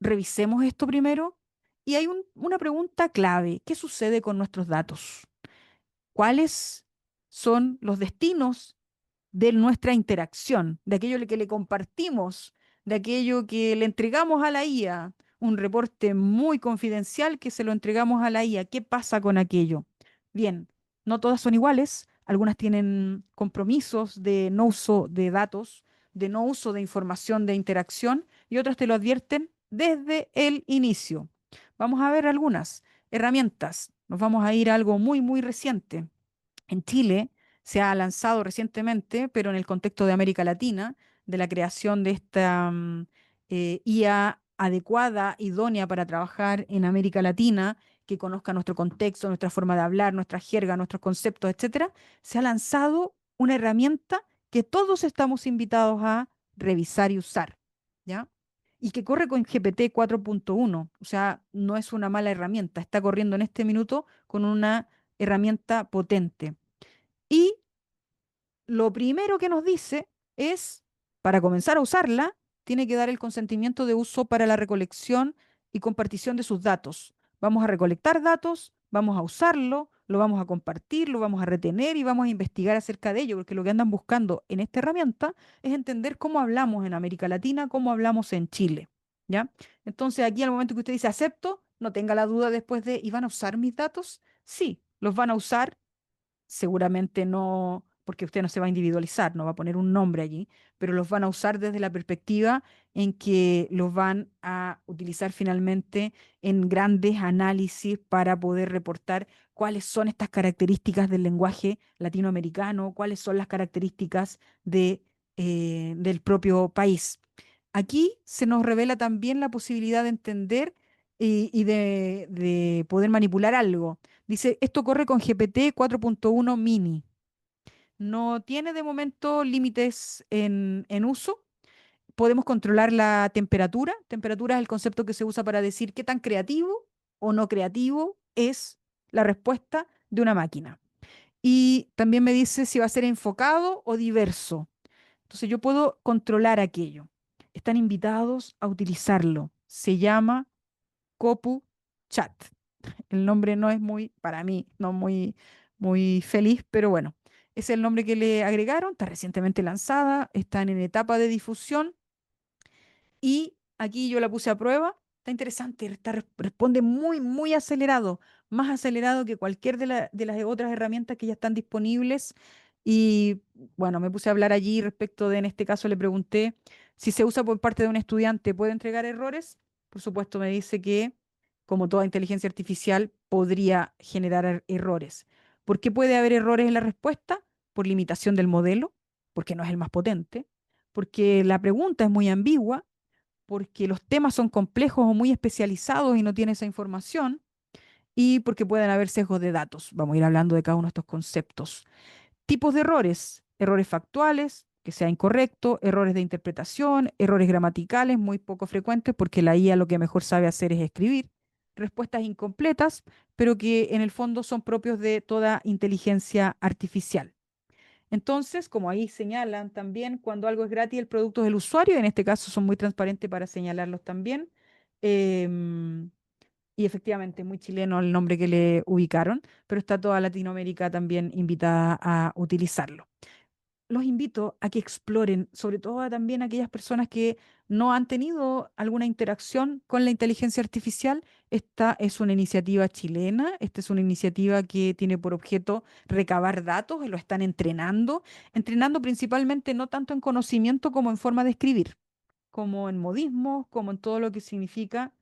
revisemos esto primero. Y hay una pregunta clave: ¿qué sucede con nuestros datos? ¿Cuáles son los destinos de nuestra interacción, de aquello que le compartimos, de aquello que le entregamos a la IA? Un reporte muy confidencial que se lo entregamos a la IA. ¿Qué pasa con aquello? Bien, no todas son iguales. Algunas tienen compromisos de no uso de datos, de no uso de información de interacción, y otras te lo advierten desde el inicio. Vamos a ver algunas herramientas. Nos vamos a ir a algo muy, muy reciente. En Chile se ha lanzado recientemente, pero en el contexto de América Latina, de la creación de esta IA adecuada, idónea para trabajar en América Latina, que conozca nuestro contexto, nuestra forma de hablar, nuestra jerga, nuestros conceptos, etcétera. Se ha lanzado una herramienta que todos estamos invitados a revisar y usar, ¿ya? Y que corre con GPT 4.1, o sea, no es una mala herramienta, está corriendo en este minuto con una herramienta potente. Y lo primero que nos dice es, para comenzar a usarla, tiene que dar el consentimiento de uso para la recolección y compartición de sus datos. Vamos a recolectar datos, vamos a usarlo, lo vamos a compartir, lo vamos a retener y vamos a investigar acerca de ello, porque lo que andan buscando en esta herramienta es entender cómo hablamos en América Latina, cómo hablamos en Chile, ¿ya? Entonces, aquí al momento que usted dice acepto, no tenga la duda después de, ¿y van a usar mis datos? Sí, los van a usar. Seguramente no, porque usted no se va a individualizar, no va a poner un nombre allí, pero los van a usar desde la perspectiva en que los van a utilizar finalmente en grandes análisis para poder reportar cuáles son estas características del lenguaje latinoamericano, cuáles son las características del propio país. Aquí se nos revela también la posibilidad de entender y de poder manipular algo. Dice, esto corre con GPT 4.1 mini. No tiene de momento límites en uso. Podemos controlar la temperatura. Temperatura es el concepto que se usa para decir qué tan creativo o no creativo es la respuesta de una máquina. Y también me dice si va a ser enfocado o diverso. Entonces yo puedo controlar aquello. Están invitados a utilizarlo. Se llama Copu Chat. El nombre no es muy, para mí, no muy, muy feliz, pero bueno, es el nombre que le agregaron. Está recientemente lanzada, están en etapa de difusión y aquí yo la puse a prueba. Está interesante, responde muy, muy acelerado, más acelerado que cualquier de las otras herramientas que ya están disponibles. Y bueno, me puse a hablar allí respecto de, en este caso le pregunté si se usa por parte de un estudiante, ¿puede entregar errores? Por supuesto, me dice que, como toda inteligencia artificial, podría generar errores. ¿Por qué puede haber errores en la respuesta? Por limitación del modelo, porque no es el más potente, porque la pregunta es muy ambigua, porque los temas son complejos o muy especializados y no tiene esa información, y porque pueden haber sesgos de datos. Vamos a ir hablando de cada uno de estos conceptos. Tipos de errores: errores factuales, que sea incorrecto, errores de interpretación, errores gramaticales, muy poco frecuentes porque la IA lo que mejor sabe hacer es escribir, respuestas incompletas, pero que en el fondo son propios de toda inteligencia artificial. Entonces, como ahí señalan también, cuando algo es gratis, el producto es del usuario, y en este caso son muy transparentes para señalarlos también. em, y efectivamente, muy chileno el nombre que le ubicaron, pero está toda Latinoamérica también invitada a utilizarlo. Los invito a que exploren, sobre todo también aquellas personas que no han tenido alguna interacción con la inteligencia artificial. Esta es una iniciativa chilena, esta es una iniciativa que tiene por objeto recabar datos, y lo están entrenando principalmente no tanto en conocimiento como en forma de escribir, como en modismos, como en todo lo que significa.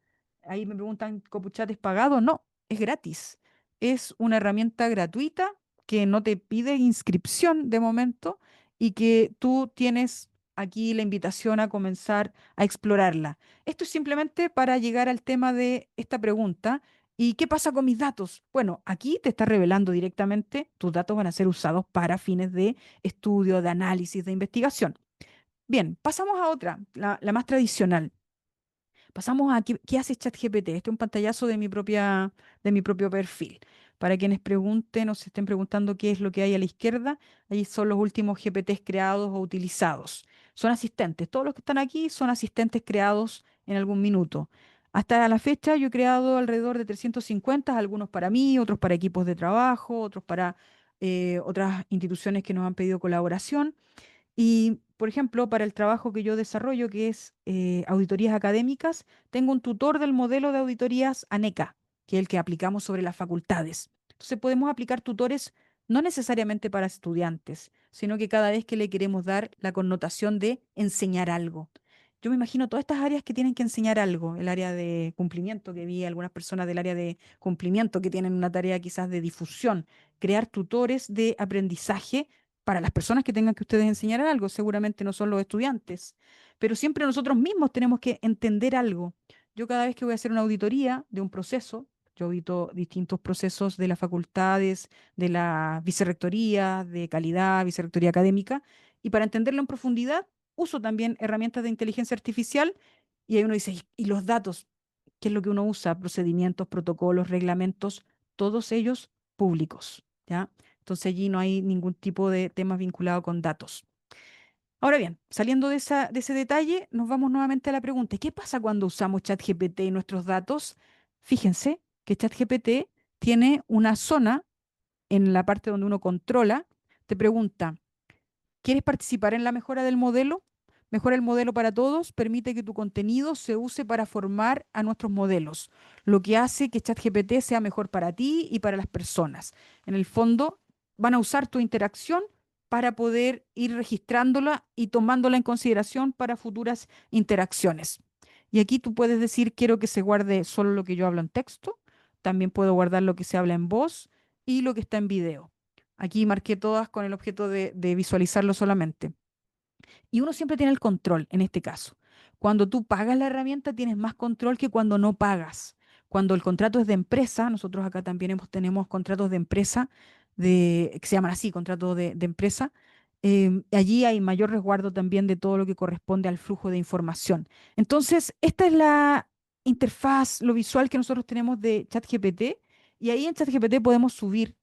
Ahí me preguntan, ¿Copuchat es pagado? No, es gratis. Es una herramienta gratuita que no te pide inscripción de momento, y que tú tienes aquí la invitación a comenzar a explorarla. Esto es simplemente para llegar al tema de esta pregunta. ¿Y qué pasa con mis datos? Bueno, aquí te está revelando directamente, tus datos van a ser usados para fines de estudio, de análisis, de investigación. Bien, pasamos a otra, la más tradicional. Pasamos a qué hace ChatGPT. Este es un pantallazo de mi propio perfil. Para quienes pregunten o se estén preguntando qué es lo que hay a la izquierda, ahí son los últimos GPTs creados o utilizados. Son asistentes. Todos los que están aquí son asistentes creados en algún minuto. Hasta la fecha yo he creado alrededor de 350, algunos para mí, otros para equipos de trabajo, otros para otras instituciones que nos han pedido colaboración. Y, por ejemplo, para el trabajo que yo desarrollo, que es auditorías académicas, tengo un tutor del modelo de auditorías ANECA, que es el que aplicamos sobre las facultades. Entonces podemos aplicar tutores no necesariamente para estudiantes, sino que cada vez que le queremos dar la connotación de enseñar algo. Yo me imagino todas estas áreas que tienen que enseñar algo, el área de cumplimiento, que vi algunas personas del área de cumplimiento que tienen una tarea quizás de difusión, crear tutores de aprendizaje para las personas que tengan que ustedes enseñar algo, seguramente no son los estudiantes, pero siempre nosotros mismos tenemos que entender algo. Yo cada vez que voy a hacer una auditoría de un proceso, yo audito distintos procesos de las facultades, de la vicerrectoría, de calidad, vicerrectoría académica, y para entenderlo en profundidad, uso también herramientas de inteligencia artificial, y ahí uno dice, ¿y los datos? ¿Qué es lo que uno usa? Procedimientos, protocolos, reglamentos, todos ellos públicos, ¿ya? Entonces allí no hay ningún tipo de temas vinculados con datos. Ahora bien, saliendo de ese detalle, nos vamos nuevamente a la pregunta: ¿qué pasa cuando usamos ChatGPT y nuestros datos? Fíjense que ChatGPT tiene una zona en la parte donde uno controla, te pregunta, ¿quieres participar en la mejora del modelo? Mejora el modelo para todos, permite que tu contenido se use para formar a nuestros modelos, lo que hace que ChatGPT sea mejor para ti y para las personas. En el fondo, van a usar tu interacción para poder ir registrándola y tomándola en consideración para futuras interacciones. Y aquí tú puedes decir, quiero que se guarde solo lo que yo hablo en texto, también puedo guardar lo que se habla en voz y lo que está en video. Aquí marqué todas con el objeto de visualizarlo solamente. Y uno siempre tiene el control en este caso. Cuando tú pagas la herramienta tienes más control que cuando no pagas. Cuando el contrato es de empresa, nosotros acá también tenemos contratos de empresa, que se llaman así, contratos de empresa. Allí hay mayor resguardo también de todo lo que corresponde al flujo de información. Entonces, esta es la interfaz, lo visual que nosotros tenemos de ChatGPT, y ahí en ChatGPT podemos subir,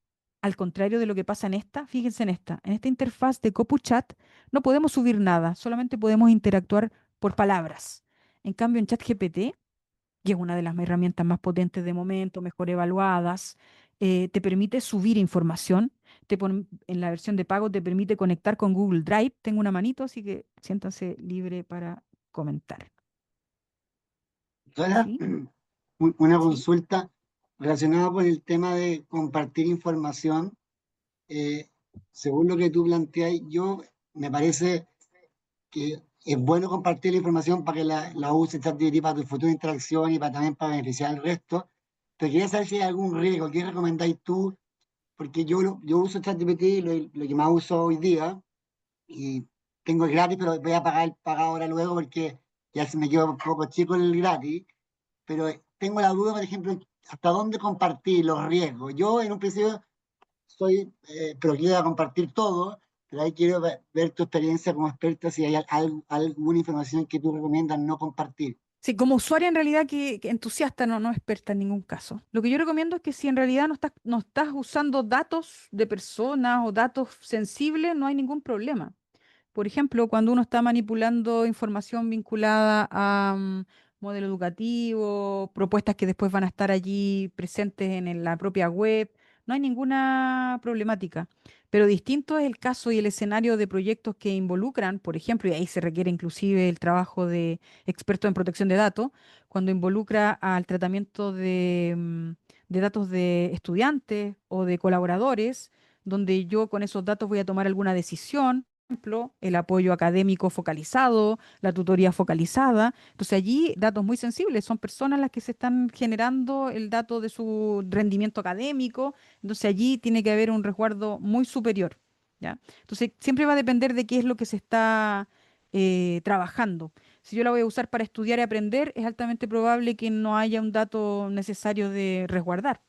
al contrario de lo que pasa en esta, fíjense en esta interfaz de CopuChat no podemos subir nada, solamente podemos interactuar por palabras. En cambio, en ChatGPT, que es una de las herramientas más potentes de momento, mejor evaluadas, te permite subir información. En la versión de pago te permite conectar con Google Drive. Tengo una manito, así que siéntanse libre para comentar. Ahora, ¿Sí? una ¿Sí? consulta relacionada con el tema de compartir información. Eh, Según lo que tú planteas, yo me parece que es bueno compartir la información para que la use ChatGPT para tu futura interacción y también para beneficiar al resto. Pero quería saber si hay algún riesgo. ¿Qué recomendáis tú? Porque yo uso ChatGPT, lo que más uso hoy día, y tengo el gratis, pero voy a pagar ahora luego porque ya se me quedó un poco chico el gratis. Pero tengo la duda, por ejemplo, hasta dónde compartir los riesgos. Yo en un principio soy proclive a compartir todo, pero ahí quiero ver tu experiencia como experta, si hay alguna información que tú recomiendas no compartir. Sí, como usuaria en realidad que entusiasta, no experta en ningún caso. Lo que yo recomiendo es que si en realidad no estás usando datos de personas o datos sensibles, no hay ningún problema. Por ejemplo, cuando uno está manipulando información vinculada a modelo educativo, propuestas que después van a estar allí presentes en la propia web, no hay ninguna problemática. Pero distinto es el caso y el escenario de proyectos que involucran, por ejemplo, y ahí se requiere inclusive el trabajo de expertos en protección de datos, cuando involucra al tratamiento de datos de estudiantes o de colaboradores, donde yo con esos datos voy a tomar alguna decisión, ejemplo, el apoyo académico focalizado, la tutoría focalizada. Entonces allí datos muy sensibles, son personas las que se están generando el dato de su rendimiento académico, entonces allí tiene que haber un resguardo muy superior, ¿ya? Entonces siempre va a depender de qué es lo que se está trabajando. Si yo la voy a usar para estudiar y aprender, es altamente probable que no haya un dato necesario de resguardar.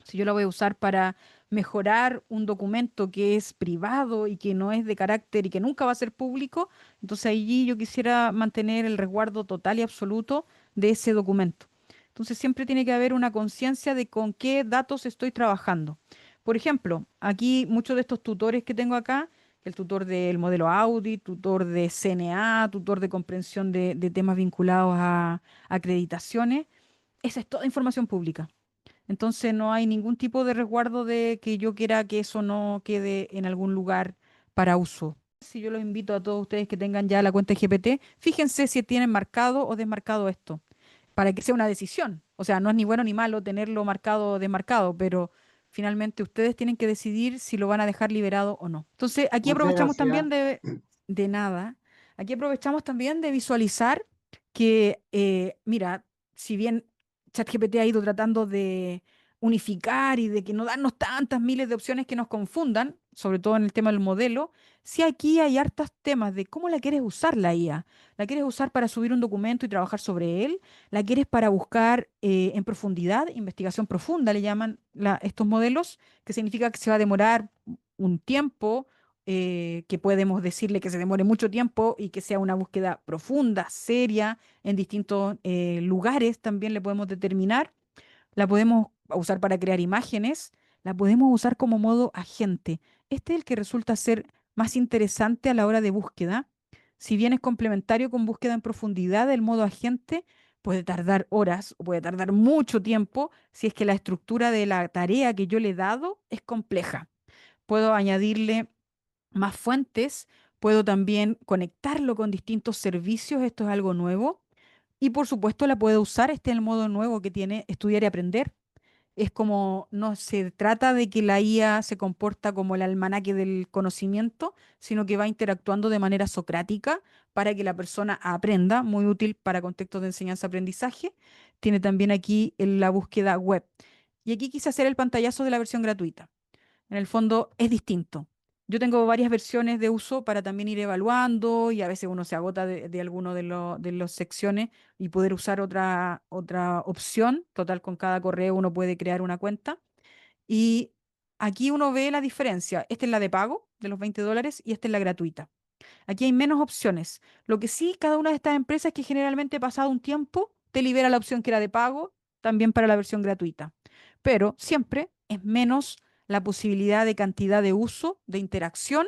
Si yo la voy a usar para mejorar un documento que es privado y que no es de carácter y que nunca va a ser público, entonces allí yo quisiera mantener el resguardo total y absoluto de ese documento. Entonces siempre tiene que haber una conciencia de con qué datos estoy trabajando. Por ejemplo, aquí muchos de estos tutores que tengo acá, el tutor del modelo Audit, tutor de CNA, tutor de comprensión de temas vinculados a acreditaciones, esa es toda información pública. Entonces no hay ningún tipo de resguardo de que yo quiera que eso no quede en algún lugar para uso. Si yo los invito a todos ustedes que tengan ya la cuenta de GPT, fíjense si tienen marcado o desmarcado esto, para que sea una decisión. O sea, no es ni bueno ni malo tenerlo marcado o desmarcado, pero finalmente ustedes tienen que decidir si lo van a dejar liberado o no. Entonces, aquí Muchas aprovechamos gracias. también de nada, aquí aprovechamos también de visualizar que, mira, si bien ChatGPT ha ido tratando de unificar y de que no darnos tantas miles de opciones que nos confundan, sobre todo en el tema del modelo, sí aquí hay hartos temas de cómo la quieres usar la IA. ¿La quieres usar para subir un documento y trabajar sobre él? ¿La quieres para buscar en profundidad, investigación profunda, le llaman estos modelos, que significa que se va a demorar un tiempo, que podemos decirle que se demore mucho tiempo y que sea una búsqueda profunda, seria, en distintos lugares también le podemos determinar? La podemos usar para crear imágenes, la podemos usar como modo agente. Este es el que resulta ser más interesante a la hora de búsqueda. Si bien es complementario con búsqueda en profundidad, el modo agente puede tardar horas o puede tardar mucho tiempo si es que la estructura de la tarea que yo le he dado es compleja. Puedo añadirle más fuentes, puedo también conectarlo con distintos servicios, esto es algo nuevo. Y por supuesto la puedo usar, este es el modo nuevo que tiene estudiar y aprender. Es como, no se trata de que la IA se comporta como el almanaque del conocimiento, sino que va interactuando de manera socrática para que la persona aprenda, muy útil para contextos de enseñanza-aprendizaje. Tiene también aquí la búsqueda web. Y aquí quise hacer el pantallazo de la versión gratuita. En el fondo es distinto. Yo tengo varias versiones de uso para también ir evaluando y a veces uno se agota de alguno de las secciones y poder usar otra opción. Total, con cada correo uno puede crear una cuenta. Y aquí uno ve la diferencia. Esta es la de pago de los $20 y esta es la gratuita. Aquí hay menos opciones. Lo que sí, cada una de estas empresas que generalmente pasado un tiempo te libera la opción que era de pago, también para la versión gratuita. Pero siempre es menos la posibilidad de cantidad de uso, de interacción,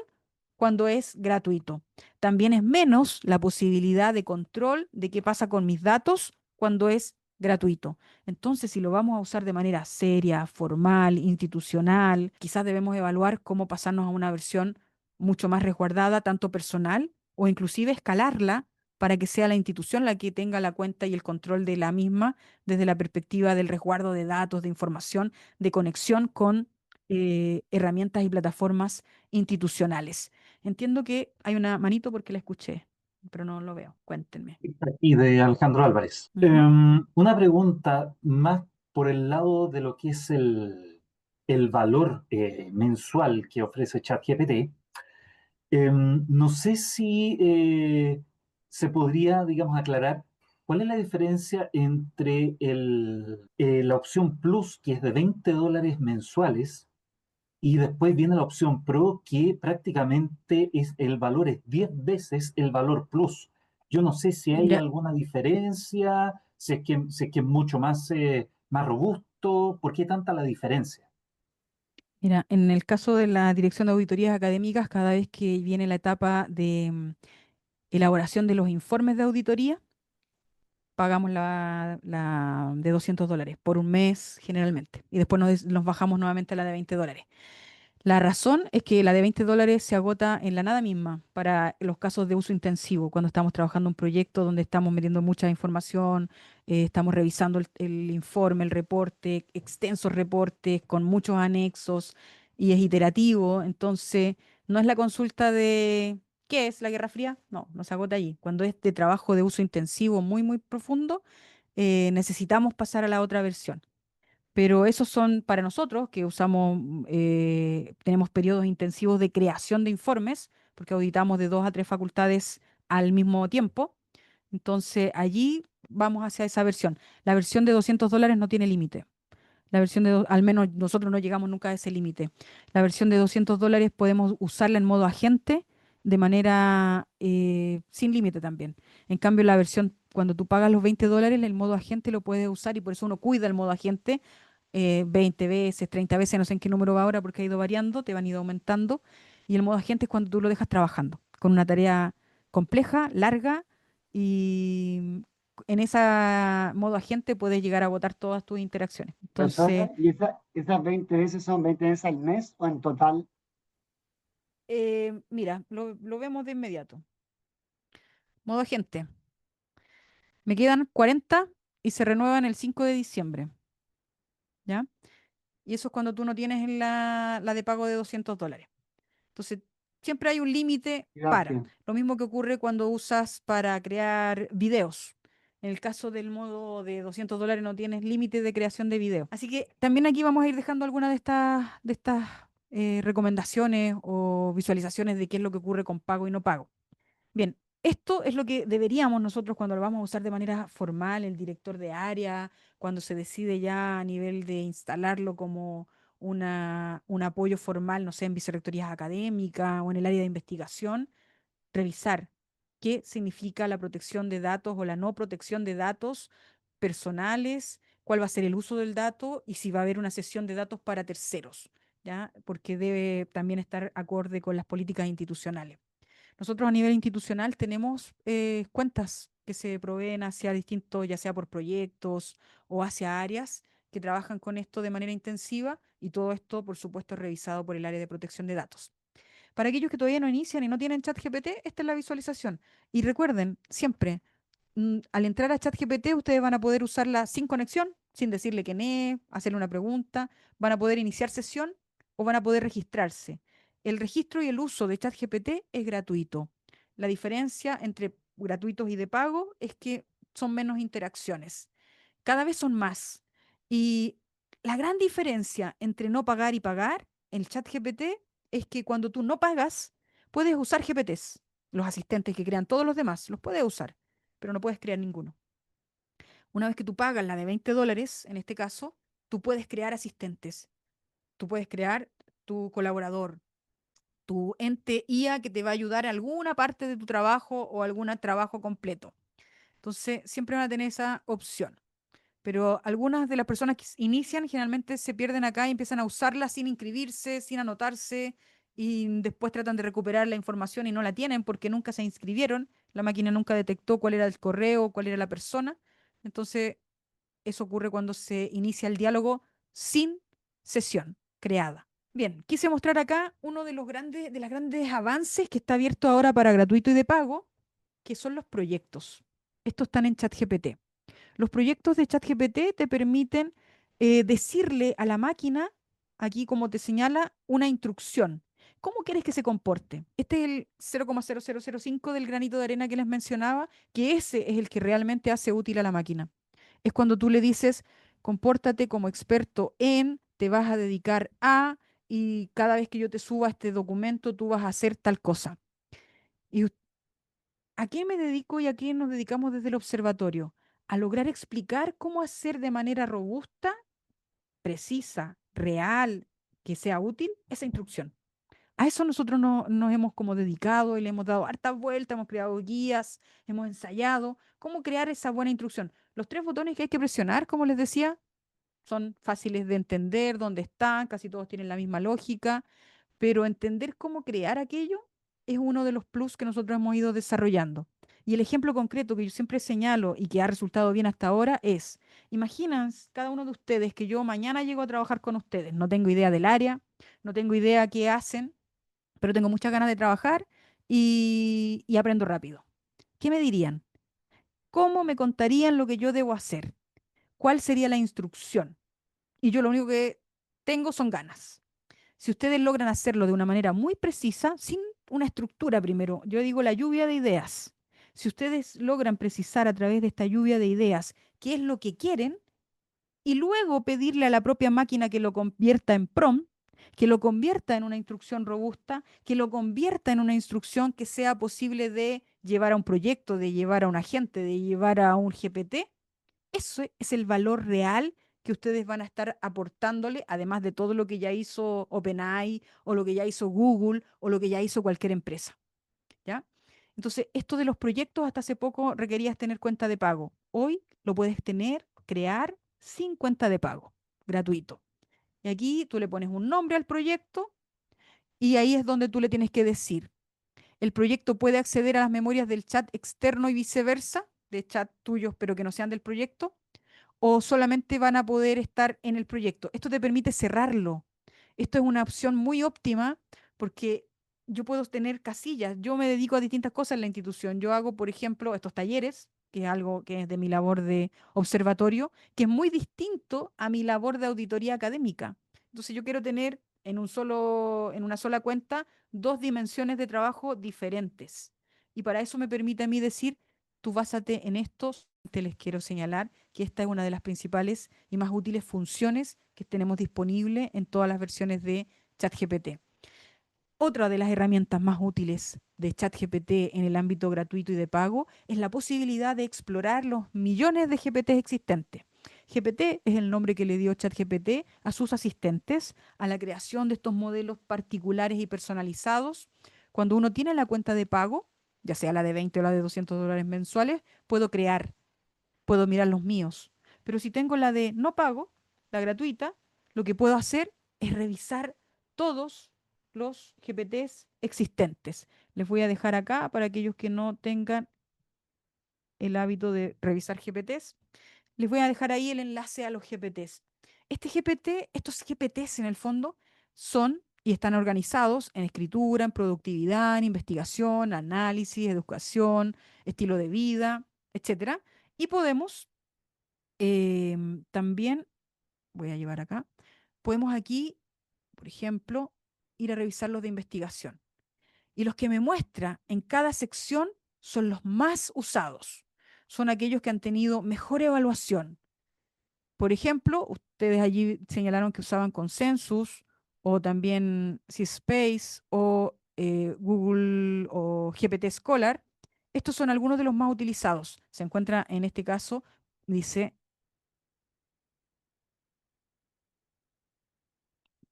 cuando es gratuito. También es menos la posibilidad de control de qué pasa con mis datos cuando es gratuito. Entonces, si lo vamos a usar de manera seria, formal, institucional, quizás debemos evaluar cómo pasarnos a una versión mucho más resguardada, tanto personal o inclusive escalarla para que sea la institución la que tenga la cuenta y el control de la misma desde la perspectiva del resguardo de datos, de información, de conexión con herramientas y plataformas institucionales. Entiendo que hay una manito porque la escuché, pero no lo veo. Cuéntenme. Y de Alejandro Álvarez. Ujú. Una pregunta más por el lado de lo que es el valor mensual que ofrece ChatGPT. No sé si se podría, digamos, aclarar cuál es la diferencia entre la opción Plus, que es de $20 mensuales, y después viene la opción Pro, que prácticamente el valor es 10 veces el valor Plus. Yo no sé si hay Mira, alguna diferencia, si es que es mucho más, más robusto. ¿Por qué tanta la diferencia? mira, en el caso de la Dirección de Auditorías Académicas, cada vez que viene la etapa de elaboración de los informes de auditoría, pagamos la de $200 por un mes generalmente. Y después nos bajamos nuevamente a la de $20. La razón es que la de $20 se agota en la nada misma para los casos de uso intensivo, cuando estamos trabajando un proyecto donde estamos metiendo mucha información, estamos revisando el informe, el reporte, extensos reportes con muchos anexos y es iterativo. Entonces, no es la consulta de ¿qué es la Guerra Fría? No, no se agota allí. Cuando es de trabajo de uso intensivo muy, muy profundo, necesitamos pasar a la otra versión. Pero esos son para nosotros, que usamos, tenemos periodos intensivos de creación de informes, porque auditamos de 2 a 3 facultades al mismo tiempo. Entonces, allí vamos hacia esa versión. La versión de $200 no tiene límite. La versión al menos nosotros no llegamos nunca a ese límite. La versión de $200 podemos usarla en modo agente de manera sin límite también. En cambio, la versión, cuando tú pagas los $20, el modo agente lo puedes usar y por eso uno cuida el modo agente 20 veces, 30 veces, no sé en qué número va ahora porque ha ido variando, te van ido aumentando. Y el modo agente es cuando tú lo dejas trabajando con una tarea compleja, larga y en ese modo agente puedes llegar a agotar todas tus interacciones. Entonces, Perdona, ¿y esas 20 veces son 20 veces al mes o en total? mira, lo vemos de inmediato. Modo agente. Me quedan 40 y se renuevan el 5 de diciembre, ¿ya? Y eso es cuando tú no tienes la de pago de $200. Entonces, siempre hay un límite para. Gracias. Lo mismo que ocurre cuando usas para crear videos. En el caso del modo de $200 no tienes límite de creación de video. Así que también aquí vamos a ir dejando algunas de estas recomendaciones o visualizaciones de qué es lo que ocurre con pago y no pago. Bien, esto es lo que deberíamos nosotros cuando lo vamos a usar de manera formal, el director de área, cuando se decide ya a nivel de instalarlo como un apoyo formal, no sé, en vicerrectorías académicas o en el área de investigación, revisar qué significa la protección de datos o la no protección de datos personales, cuál va a ser el uso del dato y si va a haber una sesión de datos para terceros, ¿ya? Porque debe también estar acorde con las políticas institucionales. Nosotros a nivel institucional tenemos cuentas que se proveen hacia distintos, ya sea por proyectos o hacia áreas que trabajan con esto de manera intensiva y todo esto, por supuesto, es revisado por el área de protección de datos. Para aquellos que todavía no inician y no tienen ChatGPT, esta es la visualización. Y recuerden, siempre, al entrar a ChatGPT, ustedes van a poder usarla sin conexión, sin decirle quién es, hacerle una pregunta, van a poder iniciar sesión o van a poder registrarse. El registro y el uso de ChatGPT es gratuito. La diferencia entre gratuitos y de pago es que son menos interacciones. Cada vez son más. Y la gran diferencia entre no pagar y pagar en el ChatGPT es que cuando tú no pagas, puedes usar GPTs. Los asistentes que crean todos los demás, los puedes usar, pero no puedes crear ninguno. Una vez que tú pagas la de $20, en este caso, tú puedes crear asistentes. Tú puedes crear tu colaborador, tu ente IA que te va a ayudar a alguna parte de tu trabajo o algún trabajo completo. Entonces, siempre van a tener esa opción. Pero algunas de las personas que inician generalmente se pierden acá y empiezan a usarla sin inscribirse, sin anotarse, y después tratan de recuperar la información y no la tienen porque nunca se inscribieron, la máquina nunca detectó cuál era el correo, cuál era la persona. Entonces, eso ocurre cuando se inicia el diálogo sin sesión creada. Bien, quise mostrar acá uno de los grandes avances que está abierto ahora para gratuito y de pago, que son los proyectos. Estos están en ChatGPT. Los proyectos de ChatGPT te permiten decirle a la máquina, aquí como te señala, una instrucción. ¿Cómo quieres que se comporte? Este es el 0,0005 del granito de arena que les mencionaba, que ese es el que realmente hace útil a la máquina. Es cuando tú le dices, compórtate como experto en, te vas a dedicar a, y cada vez que yo te suba este documento, tú vas a hacer tal cosa. ¿Y a qué me dedico y a qué nos dedicamos desde el observatorio? A lograr explicar cómo hacer de manera robusta, precisa, real, que sea útil esa instrucción, A eso nosotros nos hemos como dedicado y le hemos dado hartas vueltas, hemos creado guías, hemos ensayado cómo crear esa buena instrucción. Los 3 botones que hay que presionar, como les decía, son fáciles de entender, dónde están, casi todos tienen la misma lógica, pero entender cómo crear aquello es uno de los plus que nosotros hemos ido desarrollando. Y el ejemplo concreto que yo siempre señalo y que ha resultado bien hasta ahora es, imaginan cada uno de ustedes que yo mañana llego a trabajar con ustedes, no tengo idea del área, no tengo idea qué hacen, pero tengo muchas ganas de trabajar y aprendo rápido. ¿Qué me dirían? ¿Cómo me contarían lo que yo debo hacer? ¿Cuál sería la instrucción? Y yo lo único que tengo son ganas. Si ustedes logran hacerlo de una manera muy precisa, sin una estructura primero, yo digo la lluvia de ideas. Si ustedes logran precisar a través de esta lluvia de ideas qué es lo que quieren y luego pedirle a la propia máquina que lo convierta en prompt, que lo convierta en una instrucción robusta, que lo convierta en una instrucción que sea posible de llevar a un proyecto, de llevar a un agente, de llevar a un GPT, eso es el valor real que ustedes van a estar aportándole, además de todo lo que ya hizo OpenAI o lo que ya hizo Google o lo que ya hizo cualquier empresa, ¿ya? Entonces, esto de los proyectos hasta hace poco requerías tener cuenta de pago. Hoy lo puedes tener, crear sin cuenta de pago, gratuito. Y aquí tú le pones un nombre al proyecto y ahí es donde tú le tienes que decir, el proyecto puede acceder a las memorias del chat externo y viceversa, de chat tuyos pero que no sean del proyecto, o solamente van a poder estar en el proyecto. Esto te permite cerrarlo. Esto es una opción muy óptima porque yo puedo tener casillas. Yo me dedico a distintas cosas en la institución. Yo hago, por ejemplo, estos talleres, que es algo que es de mi labor de observatorio, que es muy distinto a mi labor de auditoría académica. Entonces yo quiero tener en una sola cuenta 2 dimensiones de trabajo diferentes. Y para eso me permite a mí decir, tú básate en estos, te les quiero señalar que esta es una de las principales y más útiles funciones que tenemos disponible en todas las versiones de ChatGPT. Otra de las herramientas más útiles de ChatGPT en el ámbito gratuito y de pago es la posibilidad de explorar los millones de GPTs existentes. GPT es el nombre que le dio ChatGPT a sus asistentes, a la creación de estos modelos particulares y personalizados. Cuando uno tiene la cuenta de pago, ya sea la de 20 o la de $200 mensuales, puedo mirar los míos. Pero si tengo la de no pago, la gratuita, lo que puedo hacer es revisar todos los GPTs existentes. Les voy a dejar acá para aquellos que no tengan el hábito de revisar GPTs. Les voy a dejar ahí el enlace a los GPTs. Estos GPTs en el fondo son y están organizados en escritura, en productividad, en investigación, análisis, educación, estilo de vida, etcétera. Y podemos también, voy a llevar acá, podemos aquí, por ejemplo, ir a revisar los de investigación. Y los que me muestra en cada sección son los más usados. Son aquellos que han tenido mejor evaluación. Por ejemplo, ustedes allí señalaron que usaban Consensus o también CSpace o Google o GPT Scholar. Estos son algunos de los más utilizados. Se encuentra en este caso, dice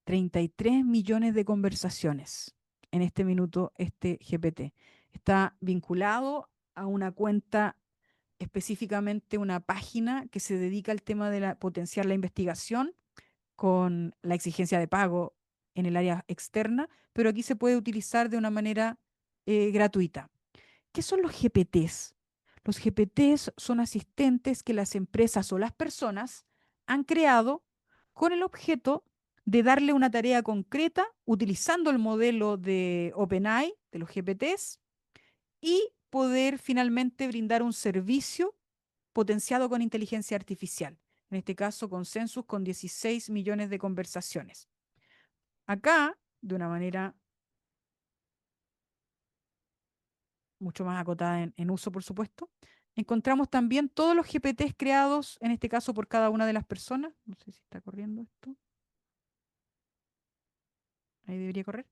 33 millones de conversaciones en este minuto este GPT. Está vinculado a una cuenta, específicamente una página que se dedica al tema de potenciar la investigación con la exigencia de pago en el área externa, pero aquí se puede utilizar de una manera gratuita. ¿Qué son los GPTs? Los GPTs son asistentes que las empresas o las personas han creado con el objeto de darle una tarea concreta utilizando el modelo de OpenAI, de los GPTs, y poder finalmente brindar un servicio potenciado con inteligencia artificial. En este caso, Consensus con 16 millones de conversaciones. Acá, de una manera mucho más acotada en uso, por supuesto. Encontramos también todos los GPTs creados, en este caso por cada una de las personas. No sé si está corriendo esto. Ahí debería correr.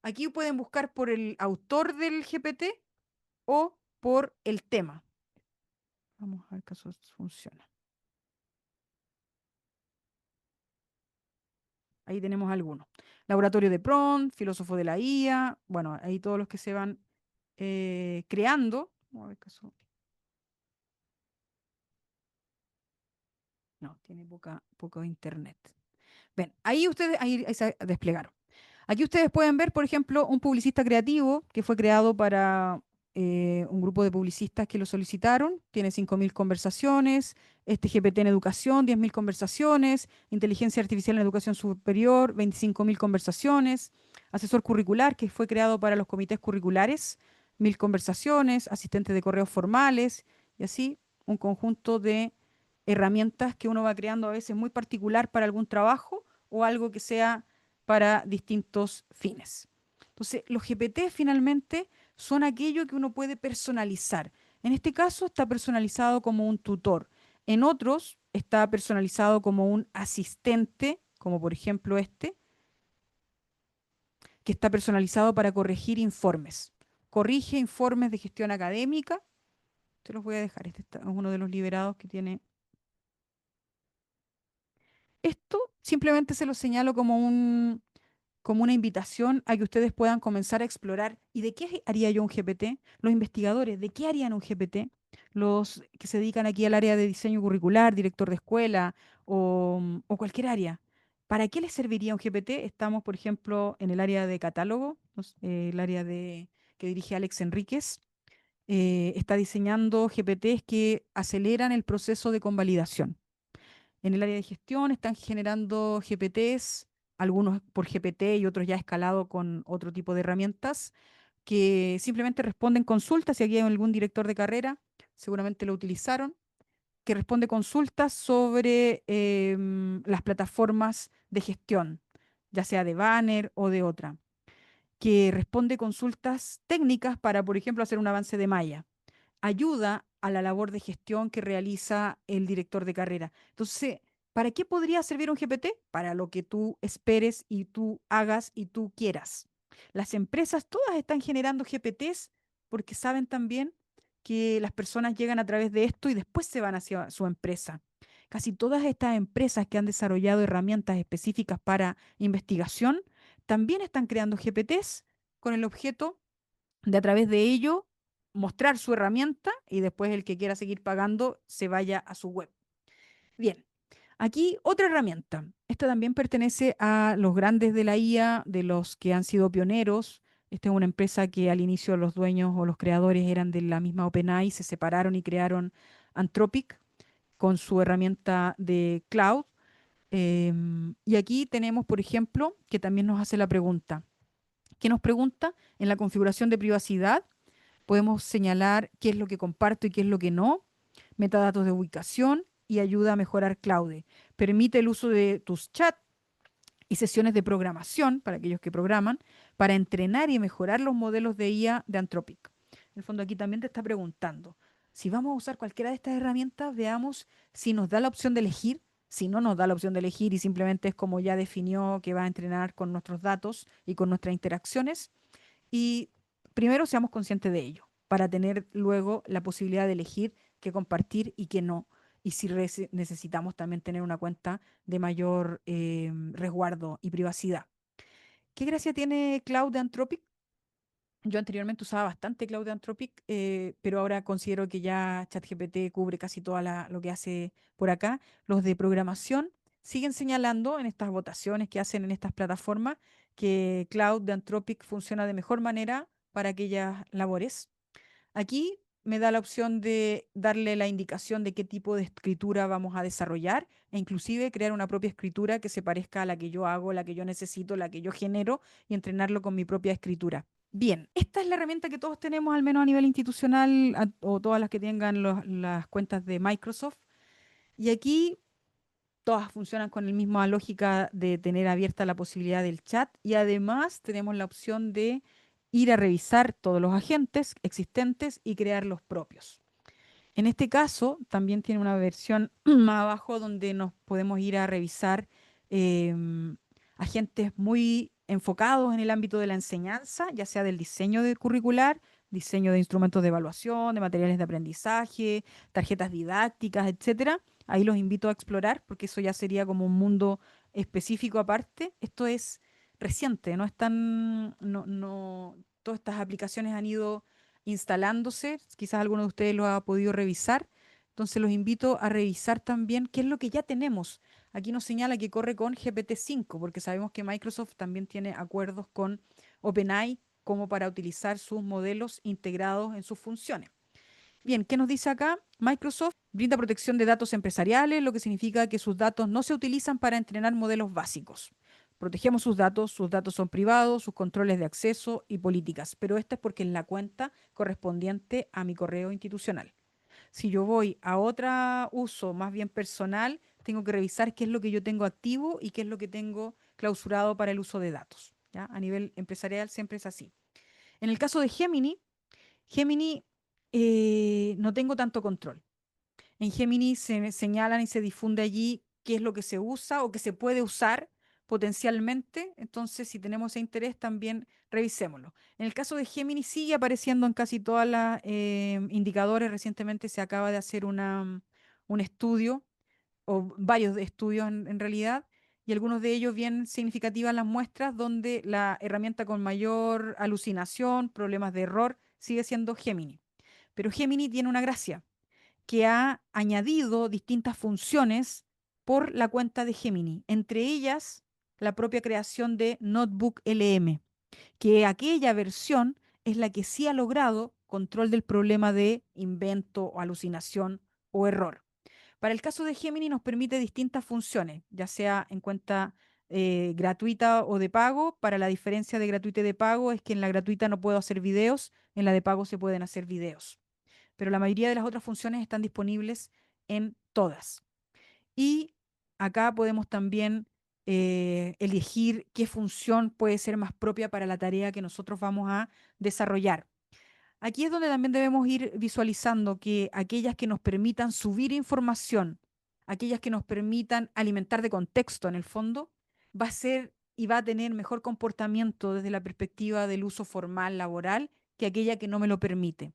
Aquí pueden buscar por el autor del GPT o por el tema. Vamos a ver si funciona. Ahí tenemos algunos. Laboratorio de PRON, filósofo de la IA, bueno, ahí todos los que se van creando. Vamos a ver qué son. No, tiene poco internet. Ven, ahí ustedes ahí se desplegaron. Aquí ustedes pueden ver, por ejemplo, un publicista creativo que fue creado para un grupo de publicistas que lo solicitaron. Tiene 5.000 conversaciones. Este GPT en educación, 10.000 conversaciones. Inteligencia artificial en educación superior, 25.000 conversaciones. Asesor curricular, que fue creado para los comités curriculares, 1.000 conversaciones. Asistente de correos formales. Y así un conjunto de herramientas que uno va creando a veces muy particular para algún trabajo o algo que sea para distintos fines. Entonces, los GPT finalmente son aquello que uno puede personalizar. En este caso está personalizado como un tutor. En otros está personalizado como un asistente, como por ejemplo este, que está personalizado para corregir informes. Corrige informes de gestión académica. Te los voy a dejar. Este es uno de los liberados que tiene. Esto simplemente se lo señalo como una invitación a que ustedes puedan comenzar a explorar. ¿Y de qué haría yo un GPT? Los investigadores, ¿de qué harían un GPT? Los que se dedican aquí al área de diseño curricular, director de escuela o cualquier área. ¿Para qué les serviría un GPT? Estamos, por ejemplo, en el área de catálogo, el área que dirige Alex Enríquez. Está diseñando GPTs que aceleran el proceso de convalidación. En el área de gestión están generando GPTs, algunos por GPT y otros ya escalado con otro tipo de herramientas, que simplemente responden consultas. Si aquí hay algún director de carrera, seguramente lo utilizaron, que responde consultas sobre las plataformas de gestión, ya sea de Banner o de otra, que responde consultas técnicas para, por ejemplo, hacer un avance de malla, ayuda a la labor de gestión que realiza el director de carrera. Entonces, ¿para qué podría servir un GPT? Para lo que tú esperes y tú hagas y tú quieras. Las empresas todas están generando GPTs porque saben también que las personas llegan a través de esto y después se van hacia su empresa. Casi todas estas empresas que han desarrollado herramientas específicas para investigación también están creando GPTs con el objeto de a través de ello mostrar su herramienta y después el que quiera seguir pagando se vaya a su web. Bien, aquí otra herramienta. Esta también pertenece a los grandes de la IA, de los que han sido pioneros. Esta es una empresa que al inicio los dueños o los creadores eran de la misma OpenAI, se separaron y crearon Anthropic con su herramienta de cloud. Y aquí tenemos, por ejemplo, que también nos hace la pregunta. ¿Qué nos pregunta? En la configuración de privacidad podemos señalar qué es lo que comparto y qué es lo que no, metadatos de ubicación y ayuda a mejorar Claude. Permite el uso de tus chats y sesiones de programación para aquellos que programan, para entrenar y mejorar los modelos de IA de Anthropic. En el fondo aquí también te está preguntando, si vamos a usar cualquiera de estas herramientas, veamos si nos da la opción de elegir. Si no nos da la opción de elegir y simplemente es como ya definió que va a entrenar con nuestros datos y con nuestras interacciones, y primero seamos conscientes de ello, para tener luego la posibilidad de elegir qué compartir y qué no. Y si necesitamos también tener una cuenta de mayor resguardo y privacidad. ¿Qué gracia tiene Cloud de Anthropic? Yo anteriormente usaba bastante Cloud de Anthropic, pero ahora considero que ya ChatGPT cubre casi todo lo que hace por acá. Los de programación siguen señalando en estas votaciones que hacen en estas plataformas que Cloud de Anthropic funciona de mejor manera para aquellas labores. Aquí me da la opción de darle la indicación de qué tipo de escritura vamos a desarrollar e inclusive crear una propia escritura que se parezca a la que yo hago, la que yo necesito, la que yo genero y entrenarlo con mi propia escritura. Bien, esta es la herramienta que todos tenemos, al menos a nivel institucional, o todas las que tengan las cuentas de Microsoft. Y aquí todas funcionan con la misma lógica de tener abierta la posibilidad del chat y además tenemos la opción de ir a revisar todos los agentes existentes y crear los propios. En este caso, también tiene una versión más abajo donde nos podemos ir a revisar agentes muy enfocados en el ámbito de la enseñanza, ya sea del diseño de curricular, diseño de instrumentos de evaluación, de materiales de aprendizaje, tarjetas didácticas, etcétera. Ahí los invito a explorar porque eso ya sería como un mundo específico aparte. Esto es reciente, no es tan, todas estas aplicaciones han ido instalándose, quizás alguno de ustedes lo ha podido revisar, entonces los invito a revisar también qué es lo que ya tenemos. Aquí nos señala que corre con GPT-5, porque sabemos que Microsoft también tiene acuerdos con OpenAI como para utilizar sus modelos integrados en sus funciones. Bien, ¿qué nos dice acá? Microsoft brinda protección de datos empresariales, lo que significa que sus datos no se utilizan para entrenar modelos básicos. Protegemos sus datos son privados, sus controles de acceso y políticas, pero esta es porque es la cuenta correspondiente a mi correo institucional. Si yo voy a otro uso más bien personal, tengo que revisar qué es lo que yo tengo activo y qué es lo que tengo clausurado para el uso de datos. ¿Ya? A nivel empresarial siempre es así. En el caso de Gemini, Gemini no tengo tanto control. En Gemini se señalan y se difunde allí qué es lo que se usa o que se puede usar potencialmente. Entonces, si tenemos ese interés, también revisémoslo. En el caso de Gemini, sigue apareciendo en casi todas las indicadores. Recientemente se acaba de hacer un estudio, o varios estudios en realidad, y algunos de ellos bien significativas las muestras, donde la herramienta con mayor alucinación, problemas de error, sigue siendo Gemini. Pero Gemini tiene una gracia, que ha añadido distintas funciones por la cuenta de Gemini, entre ellas la propia creación de Notebook LM, que aquella versión es la que sí ha logrado control del problema de invento o alucinación o error. Para el caso de Gemini nos permite distintas funciones, ya sea en cuenta gratuita o de pago. Para la diferencia de gratuita y de pago es que en la gratuita no puedo hacer videos, en la de pago se pueden hacer videos. Pero la mayoría de las otras funciones están disponibles en todas. Y acá podemos también elegir qué función puede ser más propia para la tarea que nosotros vamos a desarrollar. Aquí es donde también debemos ir visualizando que aquellas que nos permitan subir información, aquellas que nos permitan alimentar de contexto en el fondo, va a ser y va a tener mejor comportamiento desde la perspectiva del uso formal laboral que aquella que no me lo permite.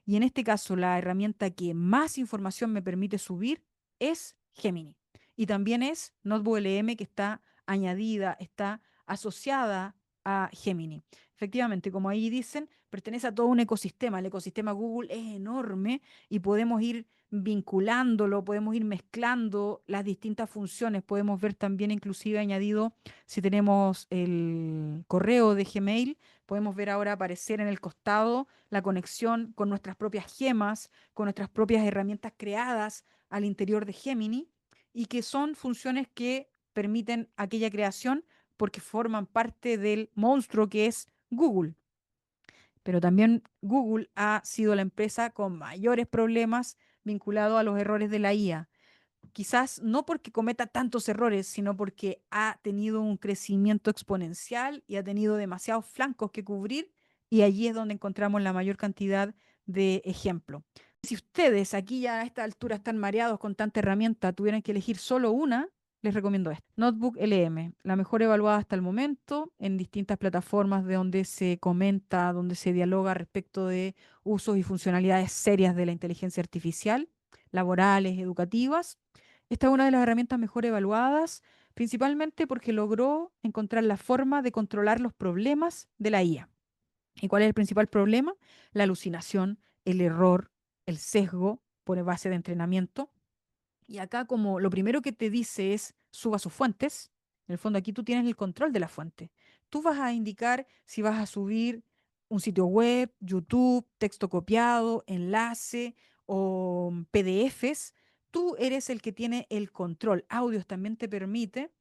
Y en este caso, la herramienta que más información me permite subir es Gemini. Y también es Notebook LM, que está añadida, está asociada a Gemini. Efectivamente, como ahí dicen, pertenece a todo un ecosistema. El ecosistema Google es enorme y podemos ir vinculándolo, podemos ir mezclando las distintas funciones. Podemos ver también inclusive añadido, si tenemos el correo de Gmail, podemos ver ahora aparecer en el costado la conexión con nuestras propias gemas, con nuestras propias herramientas creadas al interior de Gemini, y que son funciones que permiten aquella creación porque forman parte del monstruo que es Google. Pero también Google ha sido la empresa con mayores problemas vinculados a los errores de la IA. Quizás no porque cometa tantos errores, sino porque ha tenido un crecimiento exponencial y ha tenido demasiados flancos que cubrir, y allí es donde encontramos la mayor cantidad de ejemplos. Si ustedes aquí ya a esta altura están mareados con tanta herramienta, tuvieran que elegir solo una, les recomiendo esta. Notebook LM, la mejor evaluada hasta el momento en distintas plataformas de donde se comenta, donde se dialoga respecto de usos y funcionalidades serias de la inteligencia artificial, laborales, educativas. Esta es una de las herramientas mejor evaluadas, principalmente porque logró encontrar la forma de controlar los problemas de la IA. ¿Y cuál es el principal problema? La alucinación, el error, el sesgo por base de entrenamiento. Y acá, como lo primero que te dice es suba sus fuentes, en el fondo aquí tú tienes el control de la fuente. Tú vas a indicar si vas a subir un sitio web, YouTube, texto copiado, enlace o PDFs. Tú eres el que tiene el control. Audios también te permite.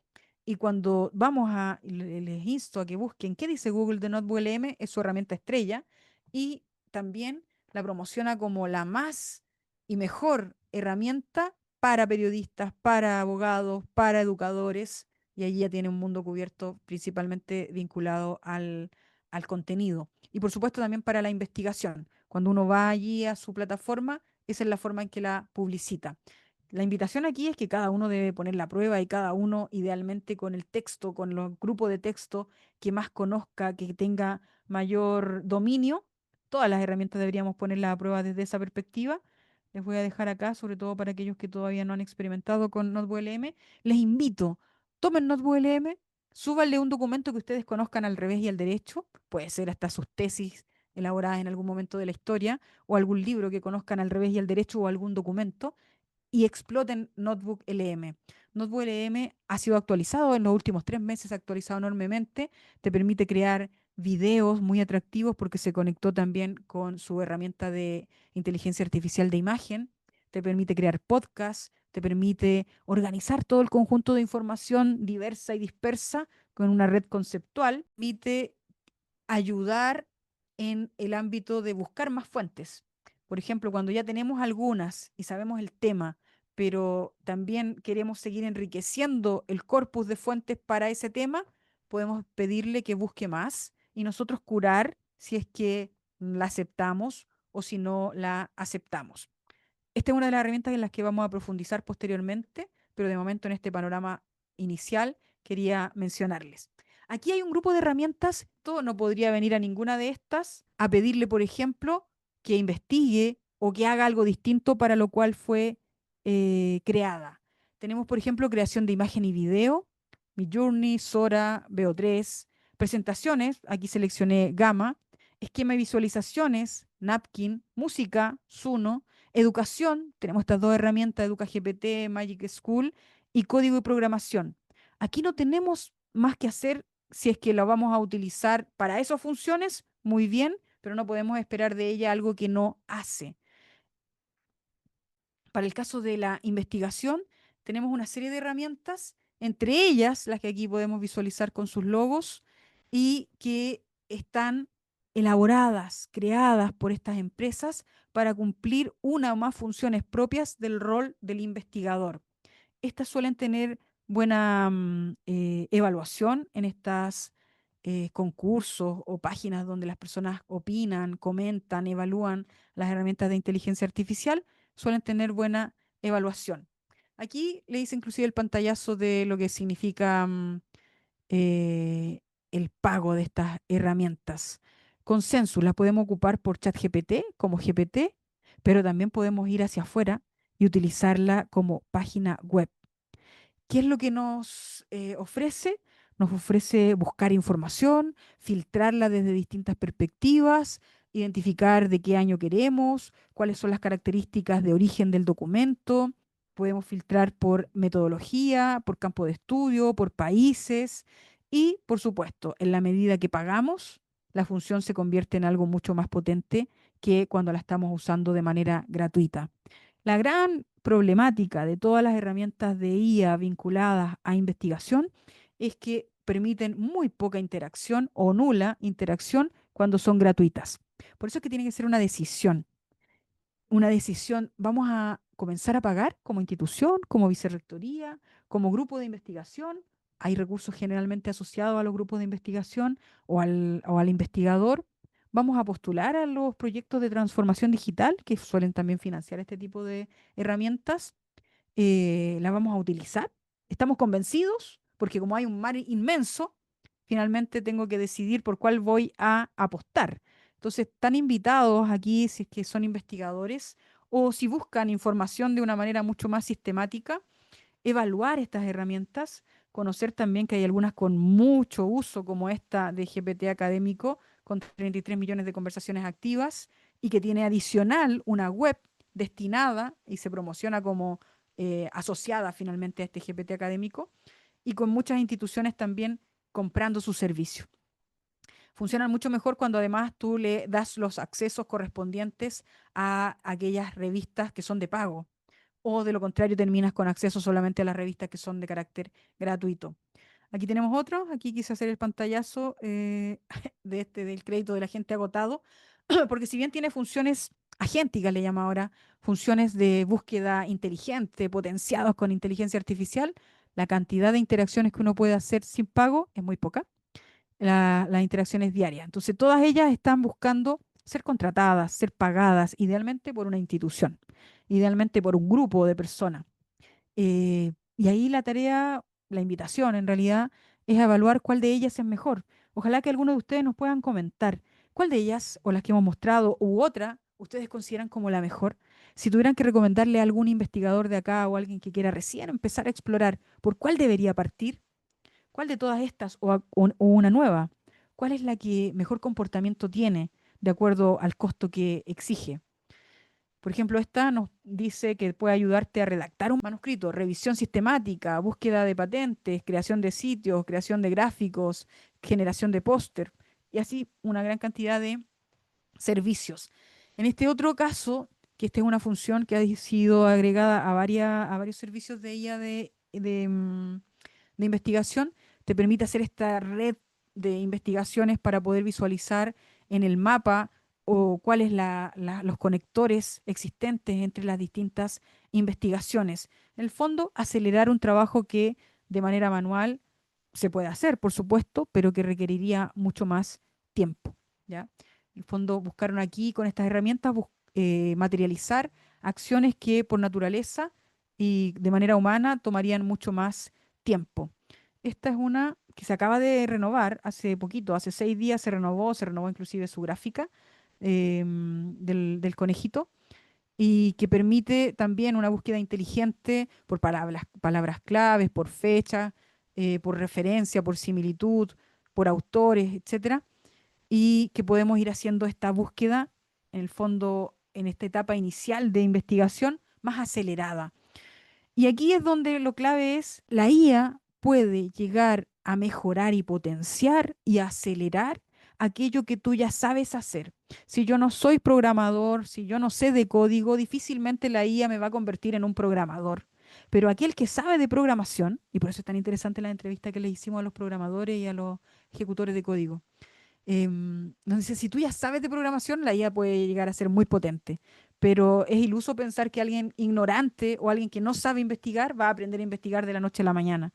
Y cuando vamos a, les insto a que busquen qué dice Google de Notebook LM, es su herramienta estrella, y también la promociona como la más y mejor herramienta para periodistas, para abogados, para educadores, y allí ya tiene un mundo cubierto principalmente vinculado al contenido. Y por supuesto también para la investigación. Cuando uno va allí a su plataforma, esa es la forma en que la publicita. La invitación aquí es que cada uno debe poner la prueba, y cada uno idealmente con el texto, con los grupos de texto que más conozca, que tenga mayor dominio. Todas las herramientas deberíamos ponerlas a prueba desde esa perspectiva. Les voy a dejar acá, sobre todo para aquellos que todavía no han experimentado con Notebook LM, les invito tomen Notebook LM, súbanle un documento que ustedes conozcan al revés y al derecho, puede ser hasta sus tesis elaboradas en algún momento de la historia, o algún libro que conozcan al revés y al derecho, o algún documento, y exploten Notebook LM. Notebook LM ha sido actualizado en los últimos 3 meses, ha actualizado enormemente, te permite crear videos muy atractivos porque se conectó también con su herramienta de inteligencia artificial de imagen, te permite crear podcasts, te permite organizar todo el conjunto de información diversa y dispersa con una red conceptual, permite ayudar en el ámbito de buscar más fuentes. Por ejemplo, cuando ya tenemos algunas y sabemos el tema, pero también queremos seguir enriqueciendo el corpus de fuentes para ese tema, podemos pedirle que busque más y nosotros curar si es que la aceptamos o si no la aceptamos. Esta es una de las herramientas en las que vamos a profundizar posteriormente, pero de momento en este panorama inicial quería mencionarles. Aquí hay un grupo de herramientas, todo no podría venir a ninguna de estas a pedirle, por ejemplo, que investigue o que haga algo distinto para lo cual fue creada. Tenemos, por ejemplo, creación de imagen y video, Midjourney, Sora, Veo3, presentaciones, aquí seleccioné Gamma, esquema de visualizaciones, Napkin, música, Suno, educación, tenemos estas dos herramientas, EducaGPT, Magic School, y código y programación. Aquí no tenemos más que hacer si es que la vamos a utilizar para esas funciones, muy bien, pero no podemos esperar de ella algo que no hace. Para el caso de la investigación, tenemos una serie de herramientas, entre ellas las que aquí podemos visualizar con sus logos y que están elaboradas, creadas por estas empresas para cumplir una o más funciones propias del rol del investigador. Estas suelen tener buena evaluación en estas concursos o páginas donde las personas opinan, comentan, evalúan las herramientas de inteligencia artificial, suelen tener buena evaluación. Aquí le hice inclusive el pantallazo de lo que significa eh, el pago de estas herramientas. Consensus la podemos ocupar por ChatGPT como GPT, pero también podemos ir hacia afuera y utilizarla como página web. ¿Qué es lo que nos ofrece? Nos ofrece buscar información, filtrarla desde distintas perspectivas, identificar de qué año queremos, cuáles son las características de origen del documento. Podemos filtrar por metodología, por campo de estudio, por países y, por supuesto, en la medida que pagamos, la función se convierte en algo mucho más potente que cuando la estamos usando de manera gratuita. La gran problemática de todas las herramientas de IA vinculadas a investigación es que permiten muy poca interacción o nula interacción cuando son gratuitas. Por eso es que tiene que ser una decisión, vamos a comenzar a pagar como institución, como vicerrectoría, como grupo de investigación. Hay recursos generalmente asociados a los grupos de investigación o al investigador. Vamos a postular a los proyectos de transformación digital que suelen también financiar este tipo de herramientas. La vamos a utilizar. Estamos convencidos porque como hay un mar inmenso, finalmente tengo que decidir por cuál voy a apostar. Entonces, están invitados aquí, si es que son investigadores o si buscan información de una manera mucho más sistemática, evaluar estas herramientas, conocer también que hay algunas con mucho uso, como esta de GPT académico, con 33 millones de conversaciones activas y que tiene adicional una web destinada y se promociona como asociada finalmente a este GPT académico y con muchas instituciones también comprando su servicio. Funcionan mucho mejor cuando además tú le das los accesos correspondientes a aquellas revistas que son de pago o de lo contrario terminas con acceso solamente a las revistas que son de carácter gratuito. Aquí tenemos otro, aquí quise hacer el pantallazo del crédito del agente agotado, porque si bien tiene funciones agénticas, le llama ahora, funciones de búsqueda inteligente, potenciados con inteligencia artificial, la cantidad de interacciones que uno puede hacer sin pago es muy poca, las interacciones diarias. Entonces, todas ellas están buscando ser contratadas, ser pagadas, idealmente por una institución, idealmente por un grupo de personas. Y ahí la tarea, la invitación en realidad, es evaluar cuál de ellas es mejor. Ojalá que algunos de ustedes nos puedan comentar cuál de ellas, o las que hemos mostrado, u otra, ustedes consideran como la mejor. Si tuvieran que recomendarle a algún investigador de acá o alguien que quiera recién empezar a explorar, ¿por cuál debería partir? ¿Cuál de todas estas o una nueva? ¿Cuál es la que mejor comportamiento tiene de acuerdo al costo que exige? Por ejemplo, esta nos dice que puede ayudarte a redactar un manuscrito, revisión sistemática, búsqueda de patentes, creación de sitios, creación de gráficos, generación de póster y así una gran cantidad de servicios. En este otro caso, que esta es una función que ha sido agregada a varios servicios de IA de investigación, te permite hacer esta red de investigaciones para poder visualizar en el mapa o cuáles los conectores existentes entre las distintas investigaciones. En el fondo, acelerar un trabajo que de manera manual se puede hacer, por supuesto, pero que requeriría mucho más tiempo, ¿ya? En el fondo, buscaron aquí con estas herramientas materializar acciones que por naturaleza y de manera humana tomarían mucho más tiempo. Esta es una que se acaba de renovar hace poquito, hace 6 días se renovó inclusive su gráfica del conejito y que permite también una búsqueda inteligente por palabras claves, por fecha, por referencia, por similitud, por autores, etcétera, y que podemos ir haciendo esta búsqueda, en el fondo, en esta etapa inicial de investigación, más acelerada. Y aquí es donde lo clave es, la IA puede llegar a mejorar y potenciar y acelerar aquello que tú ya sabes hacer. Si yo no soy programador, si yo no sé de código, difícilmente la IA me va a convertir en un programador. Pero aquel que sabe de programación, y por eso es tan interesante la entrevista que le hicimos a los programadores y a los ejecutores de código, entonces, si tú ya sabes de programación, la IA puede llegar a ser muy potente, pero es iluso pensar que alguien ignorante o alguien que no sabe investigar va a aprender a investigar de la noche a la mañana.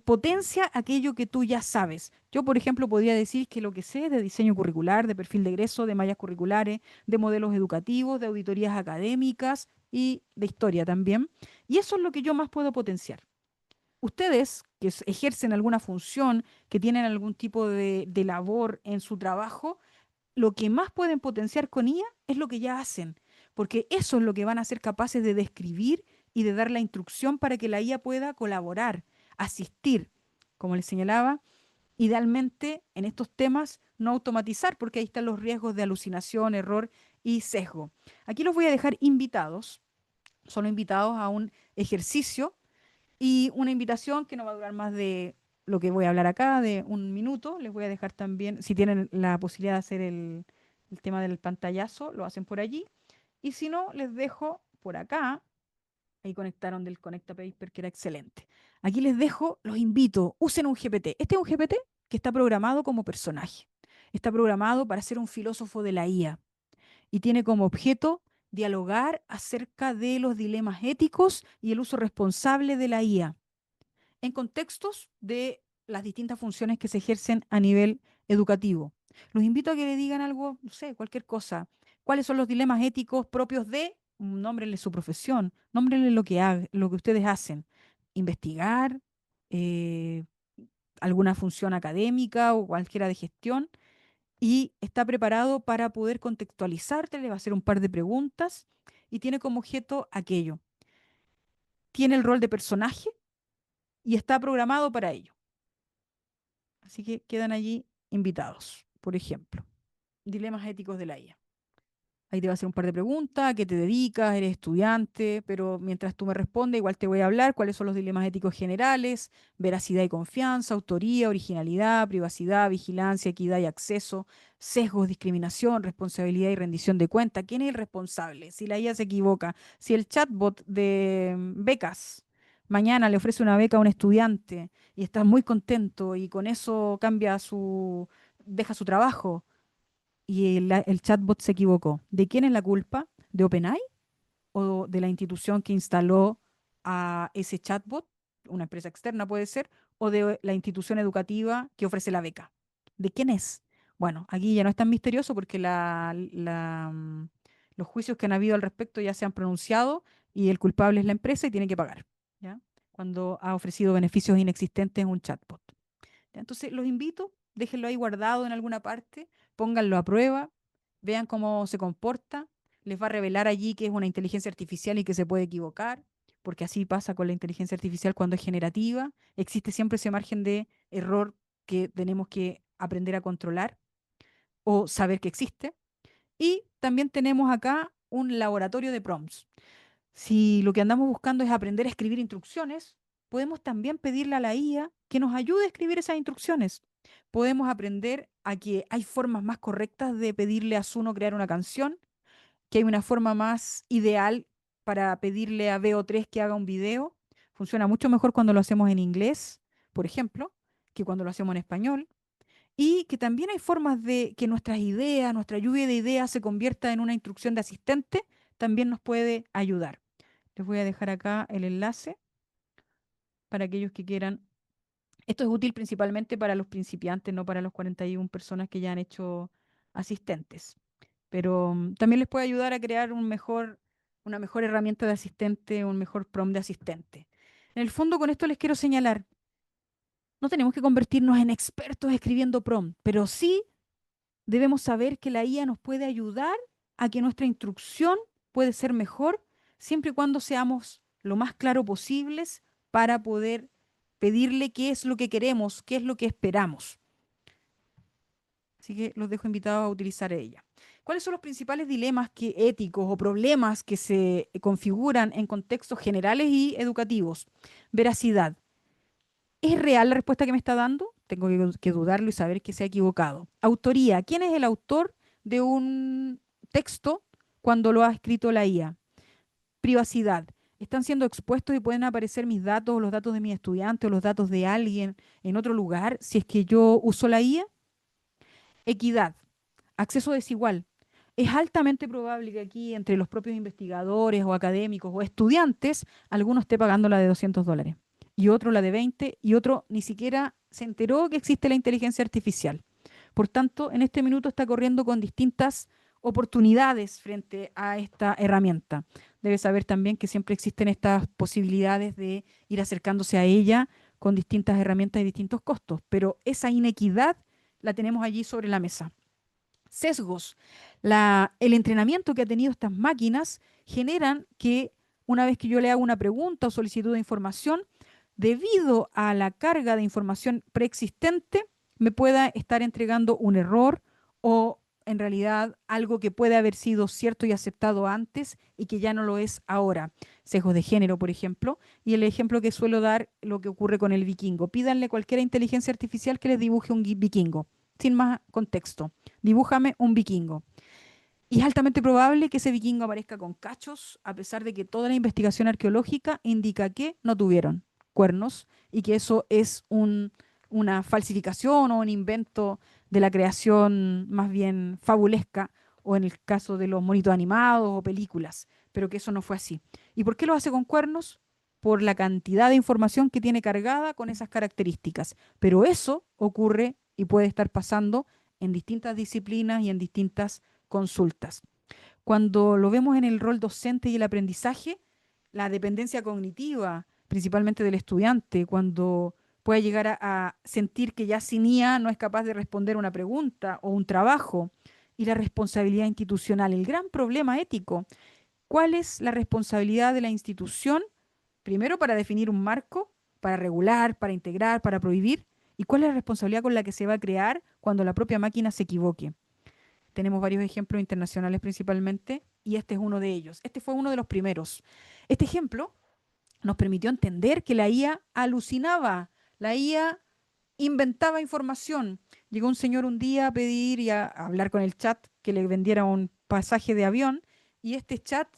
Potencia aquello que tú ya sabes. Yo, por ejemplo, podría decir que lo que sé de diseño curricular, de perfil de egreso, de mallas curriculares, de modelos educativos, de auditorías académicas y de historia también. Y eso es lo que yo más puedo potenciar. Ustedes que ejercen alguna función, que tienen algún tipo de labor en su trabajo, lo que más pueden potenciar con IA es lo que ya hacen, porque eso es lo que van a ser capaces de describir y de dar la instrucción para que la IA pueda colaborar, asistir, como les señalaba, idealmente en estos temas no automatizar, porque ahí están los riesgos de alucinación, error y sesgo. Aquí los voy a dejar invitados, solo invitados a un ejercicio y una invitación que no va a durar más de lo que voy a hablar acá, de un minuto. Les voy a dejar también, si tienen la posibilidad de hacer el tema del pantallazo, lo hacen por allí. Y si no, les dejo por acá. Ahí conectaron del Conecta Paper, que era excelente. Aquí les dejo, los invito, usen un GPT. Este es un GPT que está programado como personaje. Está programado para ser un filósofo de la IA y tiene como objeto dialogar acerca de los dilemas éticos y el uso responsable de la IA en contextos de las distintas funciones que se ejercen a nivel educativo. Los invito a que le digan algo, no sé, cualquier cosa. ¿Cuáles son los dilemas éticos propios de? Nómbrenle su profesión, nómbrenle lo que ustedes hacen. Investigar, eh, alguna función académica o cualquiera de gestión, y está preparado para poder contextualizarte, le va a hacer un par de preguntas y tiene como objeto aquello. Tiene el rol de personaje y está programado para ello. Así que quedan allí invitados, por ejemplo. Dilemas éticos de la IA. Ahí te va a hacer un par de preguntas, ¿a qué te dedicas? ¿Eres estudiante? Pero mientras tú me respondes, igual te voy a hablar cuáles son los dilemas éticos generales, veracidad y confianza, autoría, originalidad, privacidad, vigilancia, equidad y acceso, sesgos, discriminación, responsabilidad y rendición de cuenta. ¿Quién es el responsable? Si la IA se equivoca, si el chatbot de becas mañana le ofrece una beca a un estudiante y está muy contento y con eso deja su trabajo y el chatbot se equivocó. ¿De quién es la culpa? ¿De OpenAI o de la institución que instaló a ese chatbot? Una empresa externa puede ser, o de la institución educativa que ofrece la beca. ¿De quién es? Bueno, aquí ya no es tan misterioso porque los juicios que han habido al respecto ya se han pronunciado y el culpable es la empresa y tiene que pagar, ¿ya? Cuando ha ofrecido beneficios inexistentes en un chatbot. ¿Ya? Entonces, los invito, déjenlo ahí guardado en alguna parte, pónganlo a prueba, vean cómo se comporta, les va a revelar allí que es una inteligencia artificial y que se puede equivocar, porque así pasa con la inteligencia artificial cuando es generativa. Existe siempre ese margen de error que tenemos que aprender a controlar o saber que existe. Y también tenemos acá un laboratorio de prompts. Si lo que andamos buscando es aprender a escribir instrucciones, podemos también pedirle a la IA que nos ayude a escribir esas instrucciones. Podemos aprender a que hay formas más correctas de pedirle a Suno crear una canción, que hay una forma más ideal para pedirle a VO3 que haga un video. Funciona mucho mejor cuando lo hacemos en inglés, por ejemplo, que cuando lo hacemos en español. Y que también hay formas de que nuestras ideas, nuestra lluvia de ideas se convierta en una instrucción de asistente, también nos puede ayudar. Les voy a dejar acá el enlace para aquellos que quieran. Esto es útil principalmente para los principiantes, no para los 41 personas que ya han hecho asistentes. Pero también les puede ayudar a crear una mejor herramienta de asistente, un mejor prompt de asistente. En el fondo, con esto les quiero señalar, no tenemos que convertirnos en expertos escribiendo prompt, pero sí debemos saber que la IA nos puede ayudar a que nuestra instrucción puede ser mejor siempre y cuando seamos lo más claro posibles para poder pedirle qué es lo que queremos, qué es lo que esperamos. Así que los dejo invitados a utilizar ella. ¿Cuáles son los principales dilemas éticos o problemas que se configuran en contextos generales y educativos? Veracidad. ¿Es real la respuesta que me está dando? Tengo que dudarlo y saber que se ha equivocado. Autoría. ¿Quién es el autor de un texto cuando lo ha escrito la IA? Privacidad. ¿Están siendo expuestos y pueden aparecer mis datos o los datos de mis estudiantes o los datos de alguien en otro lugar si es que yo uso la IA? Equidad. Acceso desigual. Es altamente probable que aquí entre los propios investigadores o académicos o estudiantes, alguno esté pagando la de $200 y otro la de 20 y otro ni siquiera se enteró que existe la inteligencia artificial. Por tanto, en este minuto está corriendo con distintas oportunidades frente a esta herramienta. Debe saber también que siempre existen estas posibilidades de ir acercándose a ella con distintas herramientas y distintos costos, pero esa inequidad la tenemos allí sobre la mesa. Sesgos. El entrenamiento que ha tenido estas máquinas generan que una vez que yo le hago una pregunta o solicitud de información, debido a la carga de información preexistente, me pueda estar entregando un error o en realidad algo que puede haber sido cierto y aceptado antes y que ya no lo es ahora. Sesgos de género, por ejemplo, y el ejemplo que suelo dar, lo que ocurre con el vikingo. Pídanle a cualquier inteligencia artificial que les dibuje un vikingo, sin más contexto. Dibújame un vikingo. Y es altamente probable que ese vikingo aparezca con cachos, a pesar de que toda la investigación arqueológica indica que no tuvieron cuernos y que eso es una falsificación o un invento de la creación más bien fabulesca, o en el caso de los monitos animados o películas, pero que eso no fue así. ¿Y por qué lo hace con cuernos? Por la cantidad de información que tiene cargada con esas características. Pero eso ocurre y puede estar pasando en distintas disciplinas y en distintas consultas. Cuando lo vemos en el rol docente y el aprendizaje, la dependencia cognitiva, principalmente del estudiante, cuando puede llegar a sentir que ya sin IA no es capaz de responder una pregunta o un trabajo, y la responsabilidad institucional, el gran problema ético. ¿Cuál es la responsabilidad de la institución? Primero, para definir un marco, para regular, para integrar, para prohibir. ¿Y cuál es la responsabilidad con la que se va a crear cuando la propia máquina se equivoque? Tenemos varios ejemplos internacionales principalmente y este es uno de ellos. Este fue uno de los primeros. Este ejemplo nos permitió entender que la IA alucinaba, la IA inventaba información. Llegó un señor un día a pedir y a hablar con el chat que le vendiera un pasaje de avión y este chat,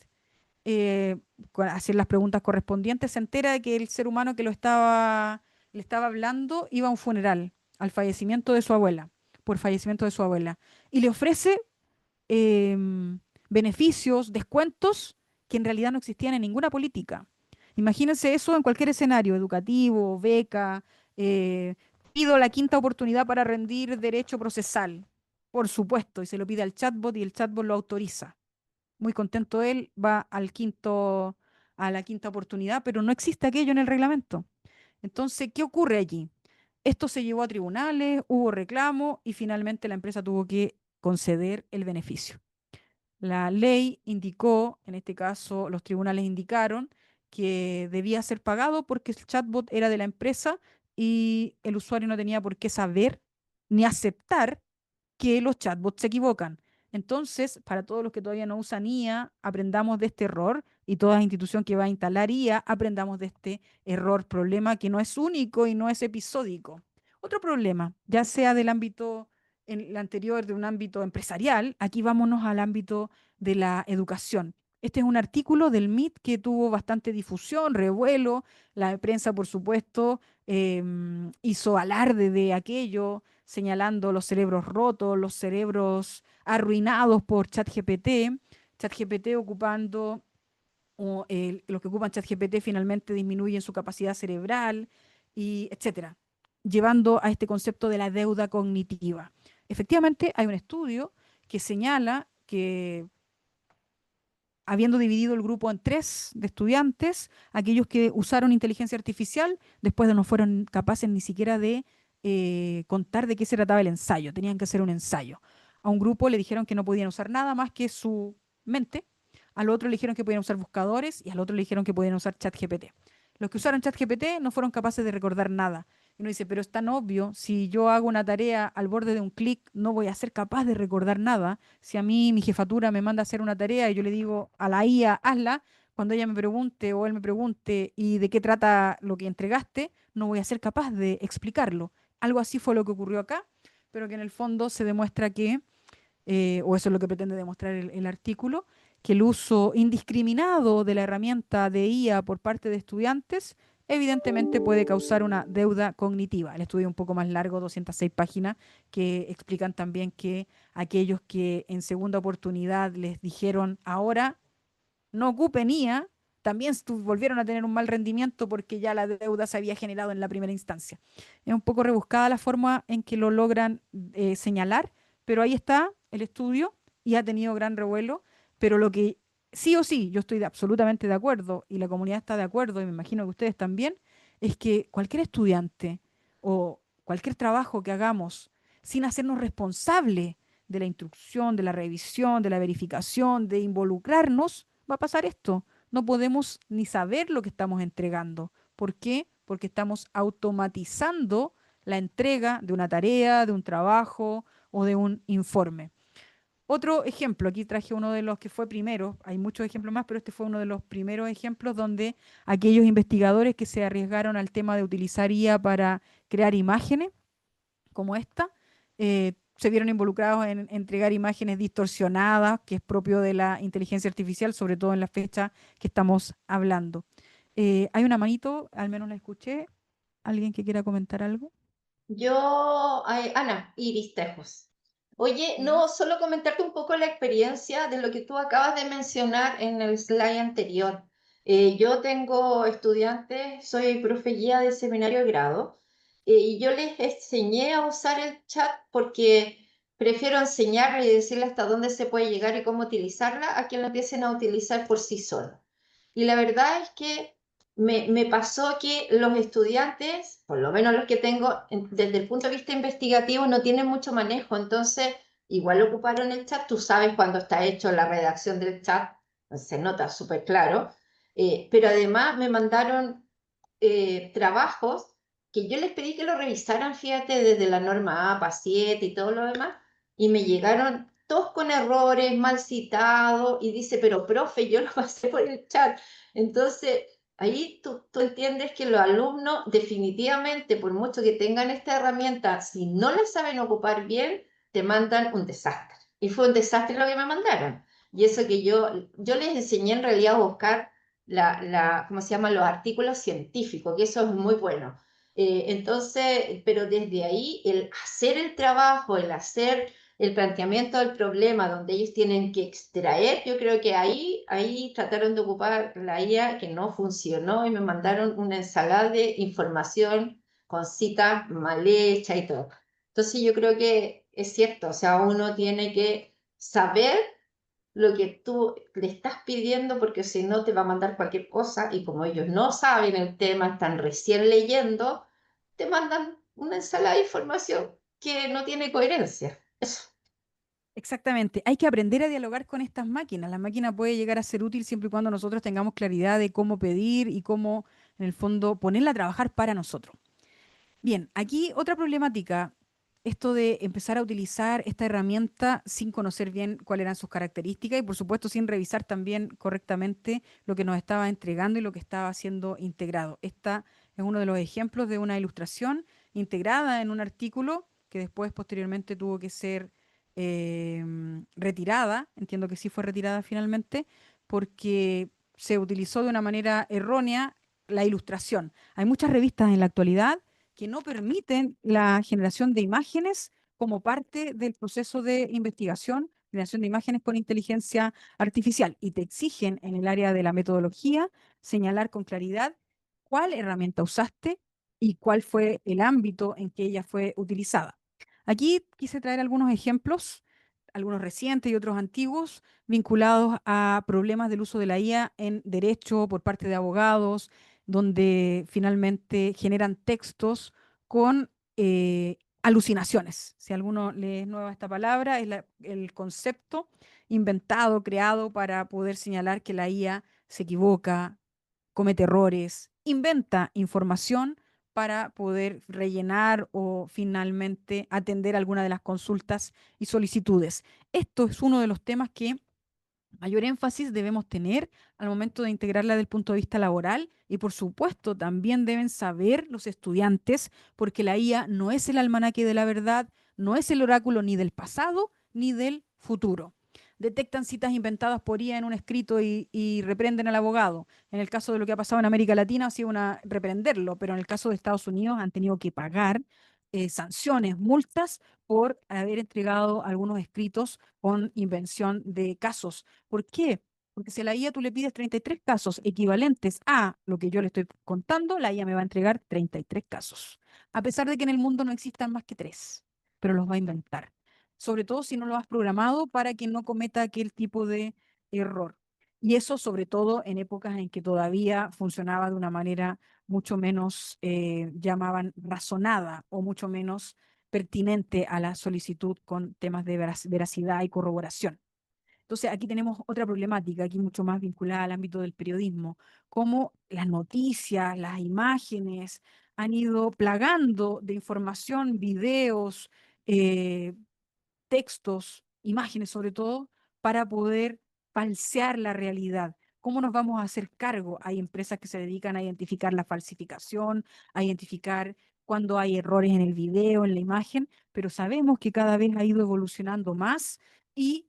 hacer las preguntas correspondientes, se entera de que el ser humano que le estaba hablando iba a un funeral, al fallecimiento de su abuela, por fallecimiento de su abuela, y le ofrece beneficios, descuentos que en realidad no existían en ninguna política. Imagínense eso en cualquier escenario, educativo, beca, eh, pido la quinta oportunidad para rendir derecho procesal, por supuesto, y se lo pide al chatbot y el chatbot lo autoriza. Muy contento él, va a la quinta oportunidad, pero no existe aquello en el reglamento. Entonces, ¿qué ocurre allí? Esto se llevó a tribunales, hubo reclamo y finalmente la empresa tuvo que conceder el beneficio. La ley indicó, en este caso los tribunales indicaron, que debía ser pagado porque el chatbot era de la empresa y el usuario no tenía por qué saber ni aceptar que los chatbots se equivocan. Entonces, para todos los que todavía no usan IA, aprendamos de este error y toda institución que va a instalar IA, aprendamos de este error, problema que no es único y no es episódico. Otro problema, ya sea del ámbito, en el anterior, de un ámbito empresarial, aquí vámonos al ámbito de la educación. Este es un artículo del MIT que tuvo bastante difusión, revuelo. La prensa, por supuesto, hizo alarde de aquello, señalando los cerebros rotos, los cerebros arruinados por ChatGPT. ChatGPT ocupando, los que ocupan ChatGPT finalmente disminuyen su capacidad cerebral, y etcétera, llevando a este concepto de la deuda cognitiva. Efectivamente, hay un estudio que señala que habiendo dividido el grupo en tres de estudiantes, aquellos que usaron inteligencia artificial, después no fueron capaces ni siquiera de contar de qué se trataba el ensayo, tenían que hacer un ensayo. A un grupo le dijeron que no podían usar nada más que su mente, al otro le dijeron que podían usar buscadores y al otro le dijeron que podían usar ChatGPT. Los que usaron ChatGPT no fueron capaces de recordar nada. Y uno dice, pero es tan obvio, si yo hago una tarea al borde de un clic, no voy a ser capaz de recordar nada. Si a mí mi jefatura me manda a hacer una tarea y yo le digo a la IA, hazla, cuando ella me pregunte o él me pregunte y de qué trata lo que entregaste, no voy a ser capaz de explicarlo. Algo así fue lo que ocurrió acá, pero que en el fondo se demuestra que, o eso es lo que pretende demostrar el artículo, que el uso indiscriminado de la herramienta de IA por parte de estudiantes evidentemente puede causar una deuda cognitiva. El estudio es un poco más largo, 206 páginas, que explican también que aquellos que en segunda oportunidad les dijeron ahora no ocupen IA, también volvieron a tener un mal rendimiento porque ya la deuda se había generado en la primera instancia. Es un poco rebuscada la forma en que lo logran señalar, pero ahí está el estudio y ha tenido gran revuelo. Pero lo que sí o sí, yo estoy absolutamente de acuerdo y la comunidad está de acuerdo y me imagino que ustedes también, es que cualquier estudiante o cualquier trabajo que hagamos sin hacernos responsable de la instrucción, de la revisión, de la verificación, de involucrarnos, va a pasar esto. No podemos ni saber lo que estamos entregando. ¿Por qué? Porque estamos automatizando la entrega de una tarea, de un trabajo o de un informe. Otro ejemplo, aquí traje uno de los que fue primero, hay muchos ejemplos más, pero este fue uno de los primeros ejemplos donde aquellos investigadores que se arriesgaron al tema de utilizar IA para crear imágenes, como esta, se vieron involucrados en entregar imágenes distorsionadas, que es propio de la inteligencia artificial, sobre todo en la fecha que estamos hablando. Hay una manito, al menos la escuché. ¿Alguien que quiera comentar algo? Ana, Iris Tejos. Oye, Iris. no, solo comentarte un poco la experiencia de lo que tú acabas de mencionar en el slide anterior. Yo tengo estudiantes, soy profe guía de seminario de grado, y yo les enseñé a usar el chat porque prefiero enseñarle y decirle hasta dónde se puede llegar y cómo utilizarla a que lo empiecen a utilizar por sí solos. Y la verdad es que me pasó que los estudiantes, por lo menos los que tengo, desde el punto de vista investigativo, no tienen mucho manejo, entonces igual ocuparon el chat, tú sabes cuando está hecho la redacción del chat, se nota súper claro, pero además me mandaron trabajos que yo les pedí que lo revisaran, fíjate, desde la norma APA 7 y todo lo demás, y me llegaron todos con errores, mal citados, y dice, pero profe, yo lo pasé por el chat. Entonces, ahí tú entiendes que los alumnos definitivamente, por mucho que tengan esta herramienta, si no la saben ocupar bien, te mandan un desastre. Y fue un desastre lo que me mandaron. Y eso que yo les enseñé en realidad a buscar ¿cómo se llama? Los artículos científicos, que eso es muy bueno. Entonces, pero desde ahí, el hacer el trabajo, el hacer el planteamiento del problema, donde ellos tienen que extraer, yo creo que ahí trataron de ocupar la IA que no funcionó y me mandaron una ensalada de información con citas mal hechas y todo. Entonces, yo creo que es cierto, o sea, uno tiene que saber lo que tú le estás pidiendo, porque si no te va a mandar cualquier cosa y como ellos no saben el tema, están recién leyendo, te mandan una ensalada de información que no tiene coherencia. Eso. Exactamente, hay que aprender a dialogar con estas máquinas. La máquina puede llegar a ser útil siempre y cuando nosotros tengamos claridad de cómo pedir y cómo, en el fondo, ponerla a trabajar para nosotros. Bien, aquí otra problemática, esto de empezar a utilizar esta herramienta sin conocer bien cuáles eran sus características y por supuesto sin revisar también correctamente lo que nos estaba entregando y lo que estaba siendo integrado. Esta es uno de los ejemplos de una ilustración integrada en un artículo que después posteriormente tuvo que ser retirada, entiendo que sí fue retirada finalmente, porque se utilizó de una manera errónea la ilustración. Hay muchas revistas en la actualidad que no permiten la generación de imágenes como parte del proceso de investigación, generación de imágenes con inteligencia artificial, y te exigen en el área de la metodología señalar con claridad cuál herramienta usaste y cuál fue el ámbito en que ella fue utilizada. Aquí quise traer algunos ejemplos, algunos recientes y otros antiguos, vinculados a problemas del uso de la IA en derecho por parte de abogados, donde finalmente generan textos con alucinaciones. Si a alguno le es nueva esta palabra, es el concepto inventado, creado para poder señalar que la IA se equivoca, comete errores, inventa información para poder rellenar o finalmente atender alguna de las consultas y solicitudes. Esto es uno de los temas que mayor énfasis debemos tener al momento de integrarla desde el punto de vista laboral y por supuesto también deben saber los estudiantes porque la IA no es el almanaque de la verdad, no es el oráculo ni del pasado ni del futuro. Detectan citas inventadas por IA en un escrito y reprenden al abogado. En el caso de lo que ha pasado en América Latina ha sido reprenderlo, pero en el caso de Estados Unidos han tenido que pagar sanciones, multas por haber entregado algunos escritos con invención de casos. ¿Por qué? Porque si a la IA tú le pides 33 casos equivalentes a lo que yo le estoy contando, la IA me va a entregar 33 casos. A pesar de que en el mundo no existan más que tres, pero los va a inventar. Sobre todo si no lo has programado para que no cometa aquel tipo de error. Y eso sobre todo en épocas en que todavía funcionaba de una manera mucho menos, llamaban razonada o mucho menos pertinente a la solicitud con temas de veracidad y corroboración. Entonces, aquí tenemos otra problemática, aquí mucho más vinculada al ámbito del periodismo, cómo las noticias, las imágenes han ido plagando de información, videos, eh, textos, imágenes sobre todo, para poder falsear la realidad. ¿Cómo nos vamos a hacer cargo? Hay empresas que se dedican a identificar la falsificación, a identificar cuando hay errores en el video, en la imagen, pero sabemos que cada vez ha ido evolucionando más y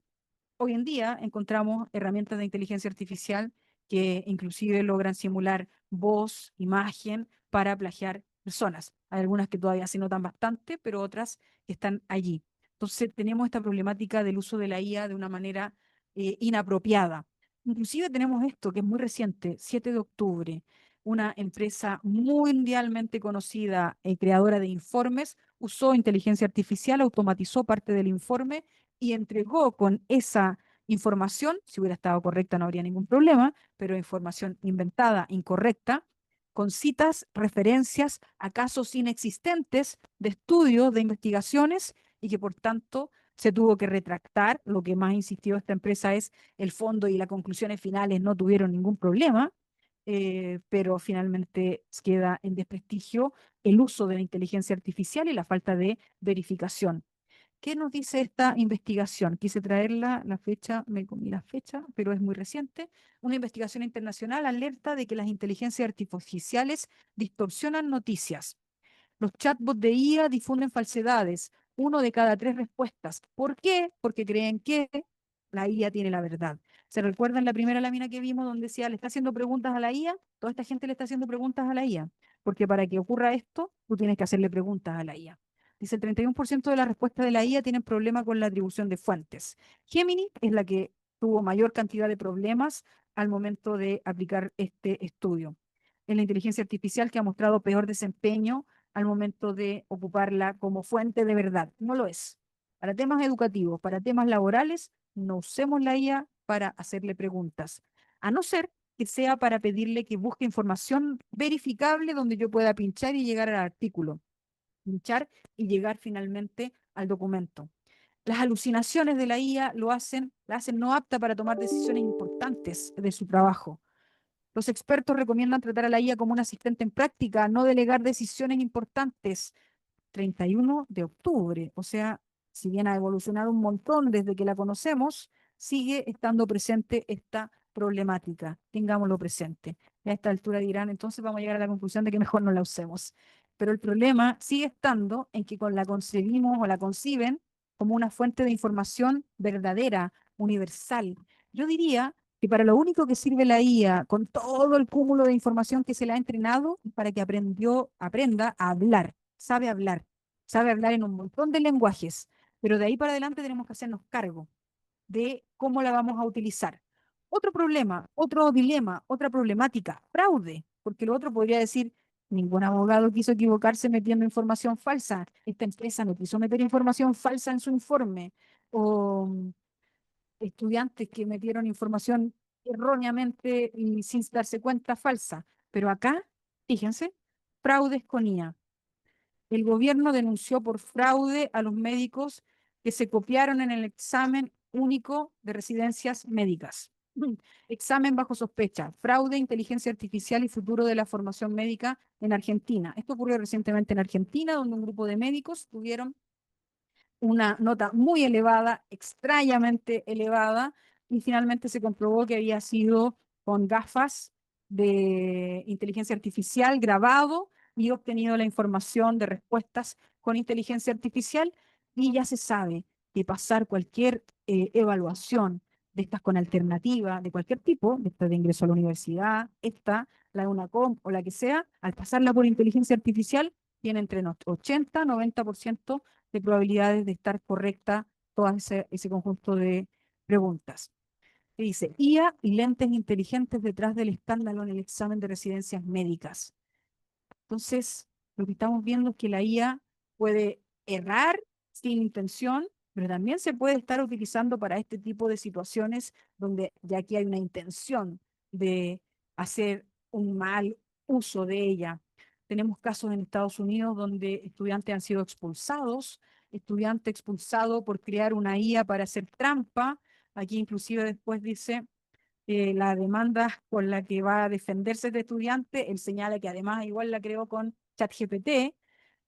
hoy en día encontramos herramientas de inteligencia artificial que inclusive logran simular voz, imagen para plagiar personas. Hay algunas que todavía se notan bastante, pero otras que están allí. Entonces tenemos esta problemática del uso de la IA de una manera inapropiada. Inclusive tenemos esto que es muy reciente, 7 de octubre, una empresa mundialmente conocida, creadora de informes, usó inteligencia artificial, automatizó parte del informe y entregó con esa información, si hubiera estado correcta no habría ningún problema, pero información inventada, incorrecta, con citas, referencias a casos inexistentes de estudios, de investigaciones, y que por tanto se tuvo que retractar. Lo que más insistió esta empresa es el fondo y las conclusiones finales no tuvieron ningún problema, pero finalmente queda en desprestigio el uso de la inteligencia artificial y la falta de verificación. ¿Qué nos dice esta investigación? Quise traerla, la fecha, me comí la fecha, pero es muy reciente. Una investigación internacional alerta de que las inteligencias artificiales distorsionan noticias. Los chatbots de IA difunden falsedades, 1 de cada 3 respuestas. ¿Por qué? Porque creen que la IA tiene la verdad. ¿Se recuerdan la primera lámina que vimos donde decía, le está haciendo preguntas a la IA? Toda esta gente le está haciendo preguntas a la IA, porque para que ocurra esto, tú tienes que hacerle preguntas a la IA. Dice, el 31% de las respuestas de la IA tienen problemas con la atribución de fuentes. Gemini es la que tuvo mayor cantidad de problemas al momento de aplicar este estudio. Es la inteligencia artificial que ha mostrado peor desempeño al momento de ocuparla como fuente de verdad. No lo es. Para temas educativos, para temas laborales, no usemos la IA para hacerle preguntas, a no ser que sea para pedirle que busque información verificable donde yo pueda pinchar y llegar al artículo, pinchar y llegar finalmente al documento. Las alucinaciones de la IA la hacen no apta para tomar decisiones importantes de su trabajo. Los expertos recomiendan tratar a la IA como un asistente en práctica, no delegar decisiones importantes. 31 de octubre, o sea, si bien ha evolucionado un montón desde que la conocemos, sigue estando presente esta problemática. Tengámoslo presente. Y a esta altura dirán, entonces vamos a llegar a la conclusión de que mejor no la usemos. Pero el problema sigue estando en que la concebimos o la conciben como una fuente de información verdadera, universal. Yo diría que para lo único que sirve la IA, con todo el cúmulo de información que se le ha entrenado, es para que aprenda a hablar, sabe hablar en un montón de lenguajes, pero de ahí para adelante tenemos que hacernos cargo de cómo la vamos a utilizar. Otro problema, otro dilema, otra problemática, fraude, porque lo otro podría decir, ningún abogado quiso equivocarse metiendo información falsa, esta empresa no quiso meter información falsa en su informe, o estudiantes que metieron información erróneamente y sin darse cuenta falsa. Pero acá, fíjense, fraudes con IA. El gobierno denunció por fraude a los médicos que se copiaron en el examen único de residencias médicas. Examen bajo sospecha, fraude, inteligencia artificial y futuro de la formación médica en Argentina. Esto ocurrió recientemente en Argentina, donde un grupo de médicos tuvieron una nota muy elevada, extrañamente elevada, y finalmente se comprobó que había sido con gafas de inteligencia artificial grabado y obtenido la información de respuestas con inteligencia artificial, y ya se sabe que pasar cualquier evaluación de estas con alternativa de cualquier tipo, de esta de ingreso a la universidad, esta, la de una COM o la que sea, al pasarla por inteligencia artificial, tiene entre 80 y 90% de probabilidades de estar correcta todo ese conjunto de preguntas. Y dice, IA y lentes inteligentes detrás del escándalo en el examen de residencias médicas. Entonces, lo que estamos viendo es que la IA puede errar sin intención, pero también se puede estar utilizando para este tipo de situaciones donde ya aquí hay una intención de hacer un mal uso de ella. Tenemos casos en Estados Unidos donde estudiantes han sido expulsados, estudiante expulsado por crear una IA para hacer trampa. Aquí inclusive después dice la demanda con la que va a defenderse este estudiante, él señala que además igual la creó con ChatGPT.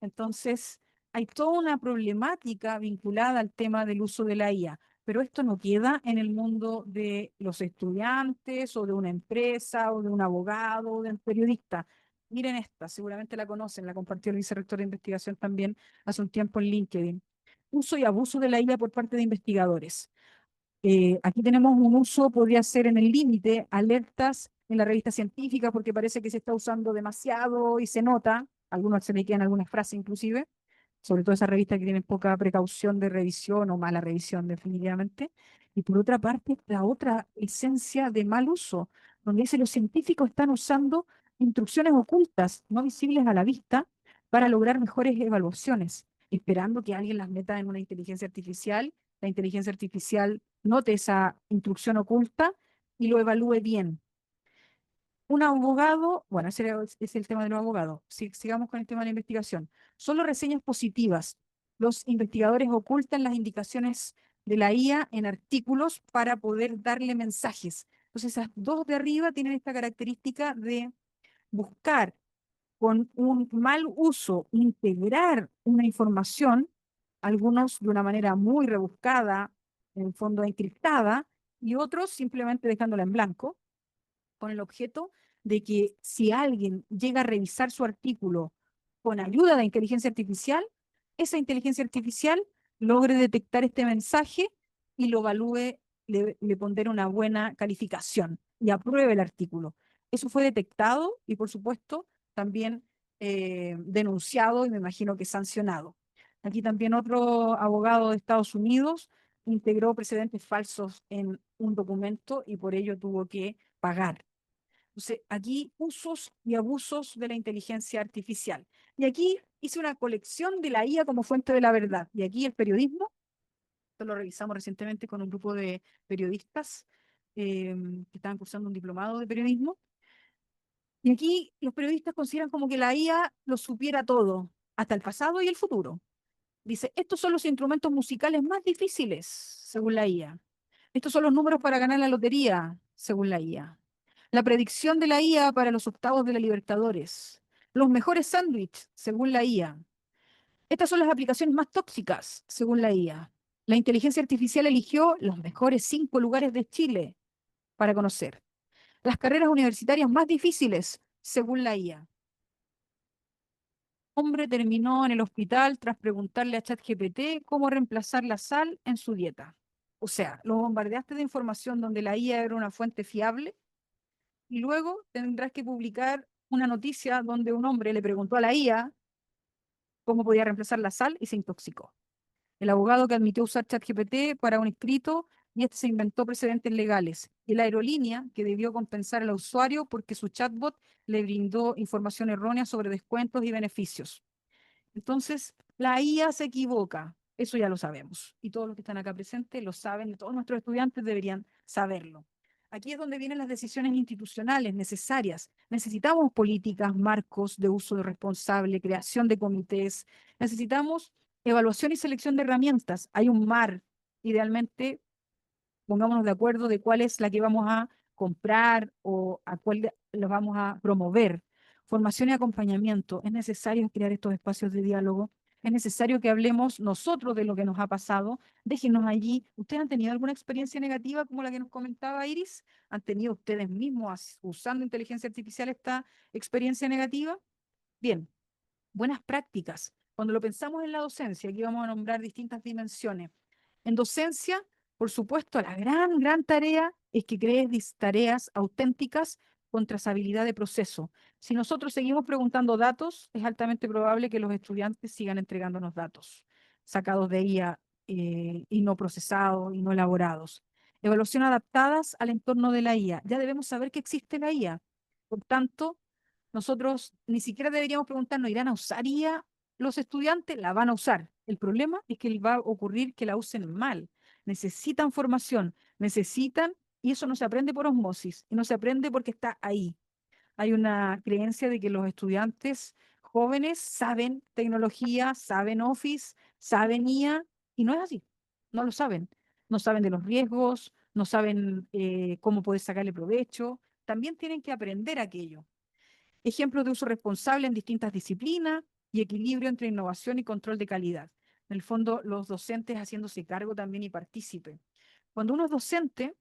Entonces, hay toda una problemática vinculada al tema del uso de la IA, pero esto no queda en el mundo de los estudiantes o de una empresa o de un abogado o de un periodista. Miren esta, seguramente la conocen, la compartió el vicerrector de investigación también hace un tiempo en LinkedIn. Uso y abuso de la IA por parte de investigadores. Aquí tenemos un uso, podría ser en el límite, alertas en la revista científica porque parece que se está usando demasiado y se nota, algunos se le quedan algunas frases inclusive, sobre todo esas revistas que tienen poca precaución de revisión o mala revisión definitivamente. Y por otra parte, la otra esencia de mal uso, donde dice los científicos están usando instrucciones ocultas, no visibles a la vista, para lograr mejores evaluaciones, esperando que alguien las meta en una inteligencia artificial, la inteligencia artificial note esa instrucción oculta y lo evalúe bien. Un abogado, bueno, ese es el tema de los abogados. Sigamos con el tema de la investigación. Solo reseñas positivas. Los investigadores ocultan las indicaciones de la IA en artículos para poder darle mensajes. Entonces, esas dos de arriba tienen esta característica de buscar con un mal uso, integrar una información, algunos de una manera muy rebuscada, en el fondo encriptada, y otros simplemente dejándola en blanco, con el objeto de que si alguien llega a revisar su artículo con ayuda de inteligencia artificial, esa inteligencia artificial logre detectar este mensaje y lo evalúe, le pondrá una buena calificación y apruebe el artículo. Eso fue detectado y, por supuesto, también denunciado y me imagino que sancionado. Aquí también otro abogado de Estados Unidos integró precedentes falsos en un documento y por ello tuvo que pagar. Entonces, aquí usos y abusos de la inteligencia artificial. Y aquí hice una colección de la IA como fuente de la verdad. Y aquí el periodismo, esto lo revisamos recientemente con un grupo de periodistas que estaban cursando un diplomado de periodismo. Y aquí los periodistas consideran como que la IA lo supiera todo, hasta el pasado y el futuro. Dice, estos son los instrumentos musicales más difíciles, según la IA. Estos son los números para ganar la lotería, según la IA. La predicción de la IA para los octavos de la Libertadores. Los mejores sándwiches, según la IA. Estas son las aplicaciones más tóxicas, según la IA. La inteligencia artificial eligió los mejores 5 lugares de Chile para conocer. Las carreras universitarias más difíciles, según la IA. Hombre terminó en el hospital tras preguntarle a ChatGPT cómo reemplazar la sal en su dieta. O sea, lo bombardeaste de información donde la IA era una fuente fiable y luego tendrás que publicar una noticia donde un hombre le preguntó a la IA cómo podía reemplazar la sal y se intoxicó. El abogado que admitió usar ChatGPT para un escrito y este se inventó precedentes legales. Y la aerolínea que debió compensar al usuario porque su chatbot le brindó información errónea sobre descuentos y beneficios. Entonces, la IA se equivoca, eso ya lo sabemos. Y todos los que están acá presentes lo saben, y todos nuestros estudiantes deberían saberlo. Aquí es donde vienen las decisiones institucionales necesarias. Necesitamos políticas, marcos de uso responsable, creación de comités. Necesitamos evaluación y selección de herramientas. Hay un mar, idealmente pongámonos de acuerdo de cuál es la que vamos a comprar o a cuál los vamos a promover. Formación y acompañamiento. Es necesario crear estos espacios de diálogo. Es necesario que hablemos nosotros de lo que nos ha pasado. Déjenos allí. ¿Ustedes han tenido alguna experiencia negativa como la que nos comentaba Iris? ¿Han tenido ustedes mismos usando inteligencia artificial esta experiencia negativa? Bien, buenas prácticas. Cuando lo pensamos en la docencia, aquí vamos a nombrar distintas dimensiones. En docencia, por supuesto, la gran tarea es que crees tareas auténticas con trazabilidad de proceso. Si nosotros seguimos preguntando datos, es altamente probable que los estudiantes sigan entregándonos datos sacados de IA y no procesados y no elaborados. Evaluación adaptadas al entorno de la IA. Ya debemos saber que existe la IA. Por tanto, nosotros ni siquiera deberíamos preguntarnos, ¿irán a usar IA los estudiantes? La van a usar. El problema es que va a ocurrir que la usen mal. Necesitan formación, necesitan, y eso no se aprende por osmosis, y no se aprende porque está ahí. Hay una creencia de que los estudiantes jóvenes saben tecnología, saben Office, saben IA, y no es así. No lo saben. No saben de los riesgos, no saben cómo poder sacarle provecho. También tienen que aprender aquello. Ejemplos de uso responsable en distintas disciplinas y equilibrio entre innovación y control de calidad. En el fondo, los docentes haciéndose cargo también y partícipe. Cuando uno es docente,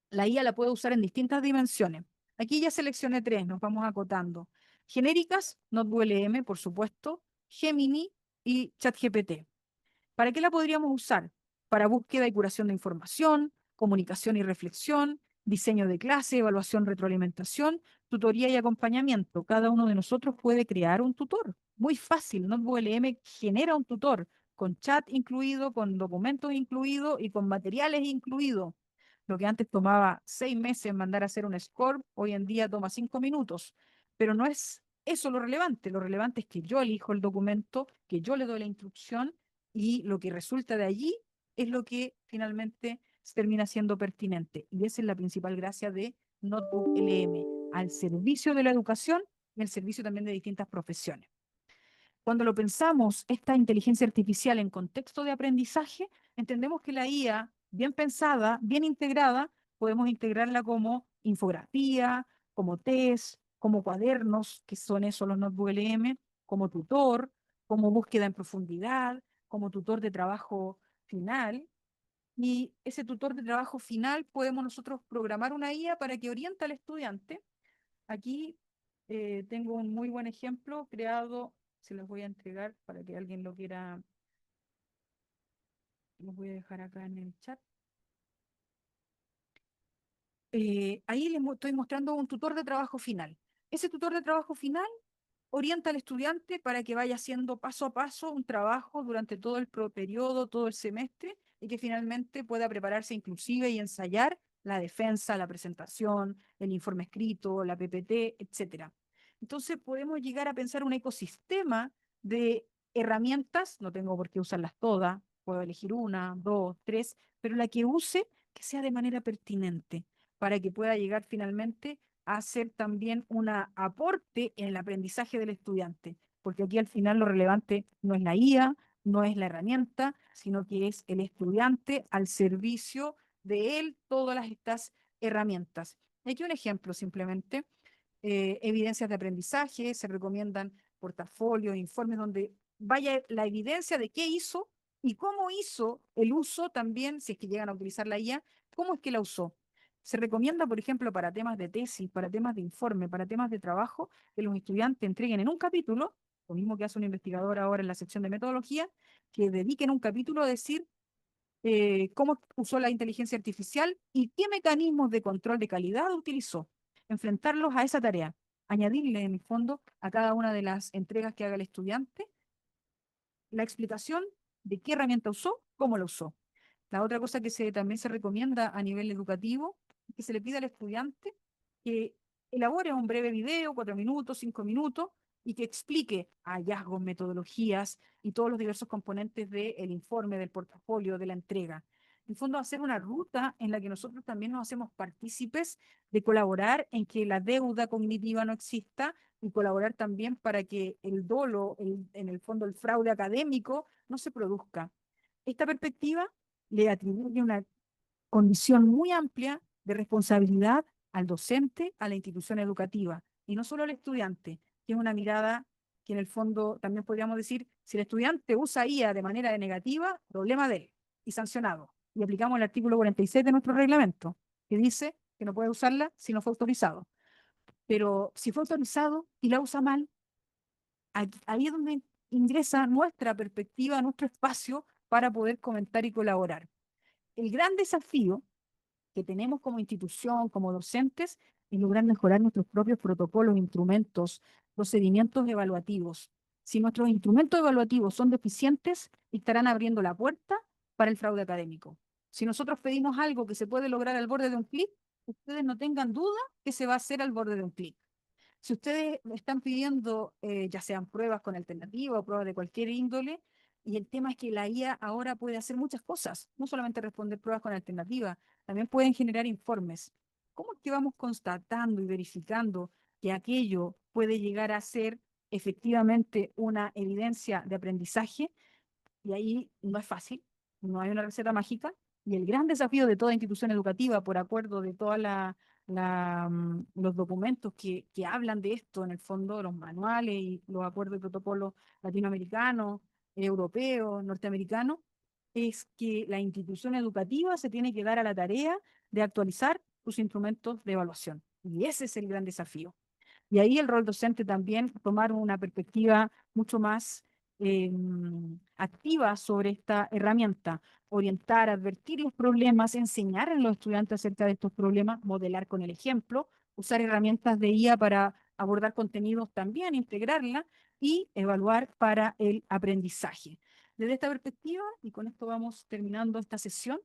la IA la puede usar en distintas dimensiones. Aquí ya seleccioné 3, nos vamos acotando. Genéricas, NotWLM, por supuesto, Gemini y ChatGPT. ¿Para qué la podríamos usar? Para búsqueda y curación de información, comunicación y reflexión, diseño de clase, evaluación, retroalimentación, tutoría y acompañamiento. Cada uno de nosotros puede crear un tutor. Muy fácil, NotWLM genera un tutor con chat incluido, con documentos incluidos y con materiales incluidos. Lo que antes tomaba 6 meses mandar a hacer un score, hoy en día toma 5 minutos. Pero no es eso lo relevante es que yo elijo el documento, que yo le doy la instrucción y lo que resulta de allí es lo que finalmente termina siendo pertinente. Y esa es la principal gracia de Notebook LM, al servicio de la educación y al servicio también de distintas profesiones. Cuando lo pensamos, esta inteligencia artificial en contexto de aprendizaje, entendemos que la IA, bien pensada, bien integrada, podemos integrarla como infografía, como test, como cuadernos, que son esos los Notebook LM, como tutor, como búsqueda en profundidad, como tutor de trabajo final. Y ese tutor de trabajo final podemos nosotros programar una IA para que oriente al estudiante. Aquí tengo un muy buen ejemplo creado, se los voy a entregar para que alguien lo quiera, los voy a dejar acá en el chat. Ahí les estoy mostrando un tutor de trabajo final. Ese tutor de trabajo final orienta al estudiante para que vaya haciendo paso a paso un trabajo durante todo el periodo, todo el semestre, y que finalmente pueda prepararse inclusive y ensayar la defensa, la presentación, el informe escrito, la PPT, etcétera. Entonces podemos llegar a pensar un ecosistema de herramientas, no tengo por qué usarlas todas, puedo elegir una, dos, tres, pero la que use que sea de manera pertinente para que pueda llegar finalmente a hacer también un aporte en el aprendizaje del estudiante, porque aquí al final lo relevante no es la IA, no es la herramienta, sino que es el estudiante al servicio de él, todas estas herramientas. Aquí un ejemplo simplemente, evidencias de aprendizaje, se recomiendan portafolios, informes donde vaya la evidencia de qué hizo y cómo hizo el uso también, si es que llegan a utilizar la IA, cómo es que la usó. Se recomienda, por ejemplo, para temas de tesis, para temas de informe, para temas de trabajo, que los estudiantes entreguen en un capítulo, lo mismo que hace un investigador ahora en la sección de metodología, que dediquen un capítulo a decir cómo usó la inteligencia artificial y qué mecanismos de control de calidad utilizó. Enfrentarlos a esa tarea, añadirle en el fondo a cada una de las entregas que haga el estudiante la explicación de qué herramienta usó, cómo la usó. La otra cosa que también se recomienda a nivel educativo es que se le pida al estudiante que elabore un breve video, 4 minutos, 5 minutos, y que explique hallazgos, metodologías y todos los diversos componentes del informe, del portafolio, de la entrega. En el fondo, hacer una ruta en la que nosotros también nos hacemos partícipes de colaborar en que la deuda cognitiva no exista y colaborar también para que el dolo, en el fondo el fraude académico, no se produzca. Esta perspectiva le atribuye una condición muy amplia de responsabilidad al docente, a la institución educativa, y no solo al estudiante, que es una mirada que en el fondo también podríamos decir, si el estudiante usa IA de manera negativa, problema de él, y sancionado. Y aplicamos el artículo 46 de nuestro reglamento, que dice que no puede usarla si no fue autorizado. Pero si fue autorizado y la usa mal, ahí es donde ingresa nuestra perspectiva, nuestro espacio para poder comentar y colaborar. El gran desafío que tenemos como institución, como docentes, es lograr mejorar nuestros propios protocolos, instrumentos, procedimientos evaluativos. Si nuestros instrumentos evaluativos son deficientes, estarán abriendo la puerta para el fraude académico. Si nosotros pedimos algo que se puede lograr al borde de un clic, ustedes no tengan duda que se va a hacer al borde de un clic. Si ustedes están pidiendo, ya sean pruebas con alternativa o pruebas de cualquier índole, y el tema es que la IA ahora puede hacer muchas cosas, no solamente responder pruebas con alternativa, también pueden generar informes. ¿Cómo es que vamos constatando y verificando que aquello puede llegar a ser efectivamente una evidencia de aprendizaje? Y ahí no es fácil, no hay una receta mágica. Y el gran desafío de toda institución educativa, por acuerdo de todos los documentos que hablan de esto, en el fondo, los manuales y los acuerdos y protocolos latinoamericanos, europeos, norteamericanos, es que la institución educativa se tiene que dar a la tarea de actualizar sus instrumentos de evaluación. Y ese es el gran desafío. Y ahí el rol docente también tomar una perspectiva mucho más activa sobre esta herramienta, orientar, advertir los problemas, enseñar a los estudiantes acerca de estos problemas, modelar con el ejemplo, usar herramientas de IA para abordar contenidos también, integrarla y evaluar para el aprendizaje. Desde esta perspectiva, y con esto vamos terminando esta sesión,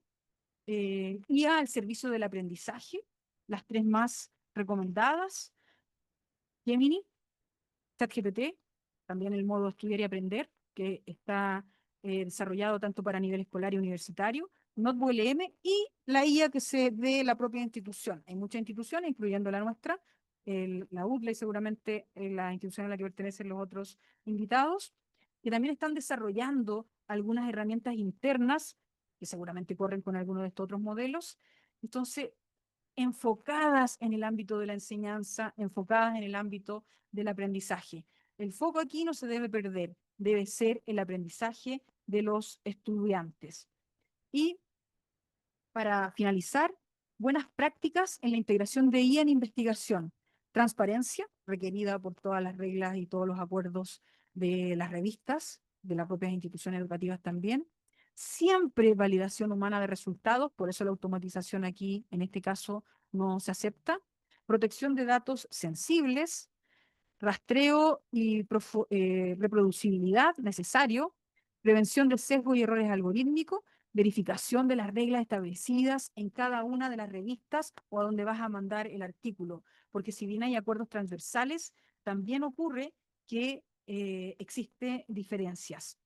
IA al servicio del aprendizaje, las tres más recomendadas: Gemini, ChatGPT, también el modo estudiar y aprender, que está desarrollado tanto para nivel escolar y universitario, Notebook LM y la IA que se dé la propia institución. Hay muchas instituciones, incluyendo la nuestra, la UTLA y seguramente la institución a la que pertenecen los otros invitados, que también están desarrollando algunas herramientas internas que seguramente corren con algunos de estos otros modelos. Entonces, enfocadas en el ámbito de la enseñanza, enfocadas en el ámbito del aprendizaje. El foco aquí no se debe perder, debe ser el aprendizaje de los estudiantes. Y para finalizar, buenas prácticas en la integración de IA en investigación. Transparencia, requerida por todas las reglas y todos los acuerdos de las revistas, de las propias instituciones educativas también. Siempre validación humana de resultados, por eso la automatización aquí, en este caso, no se acepta. Protección de datos sensibles, rastreo y reproducibilidad necesario, prevención de sesgo y errores algorítmicos, verificación de las reglas establecidas en cada una de las revistas o a donde vas a mandar el artículo, porque si bien hay acuerdos transversales, también ocurre que existen diferencias.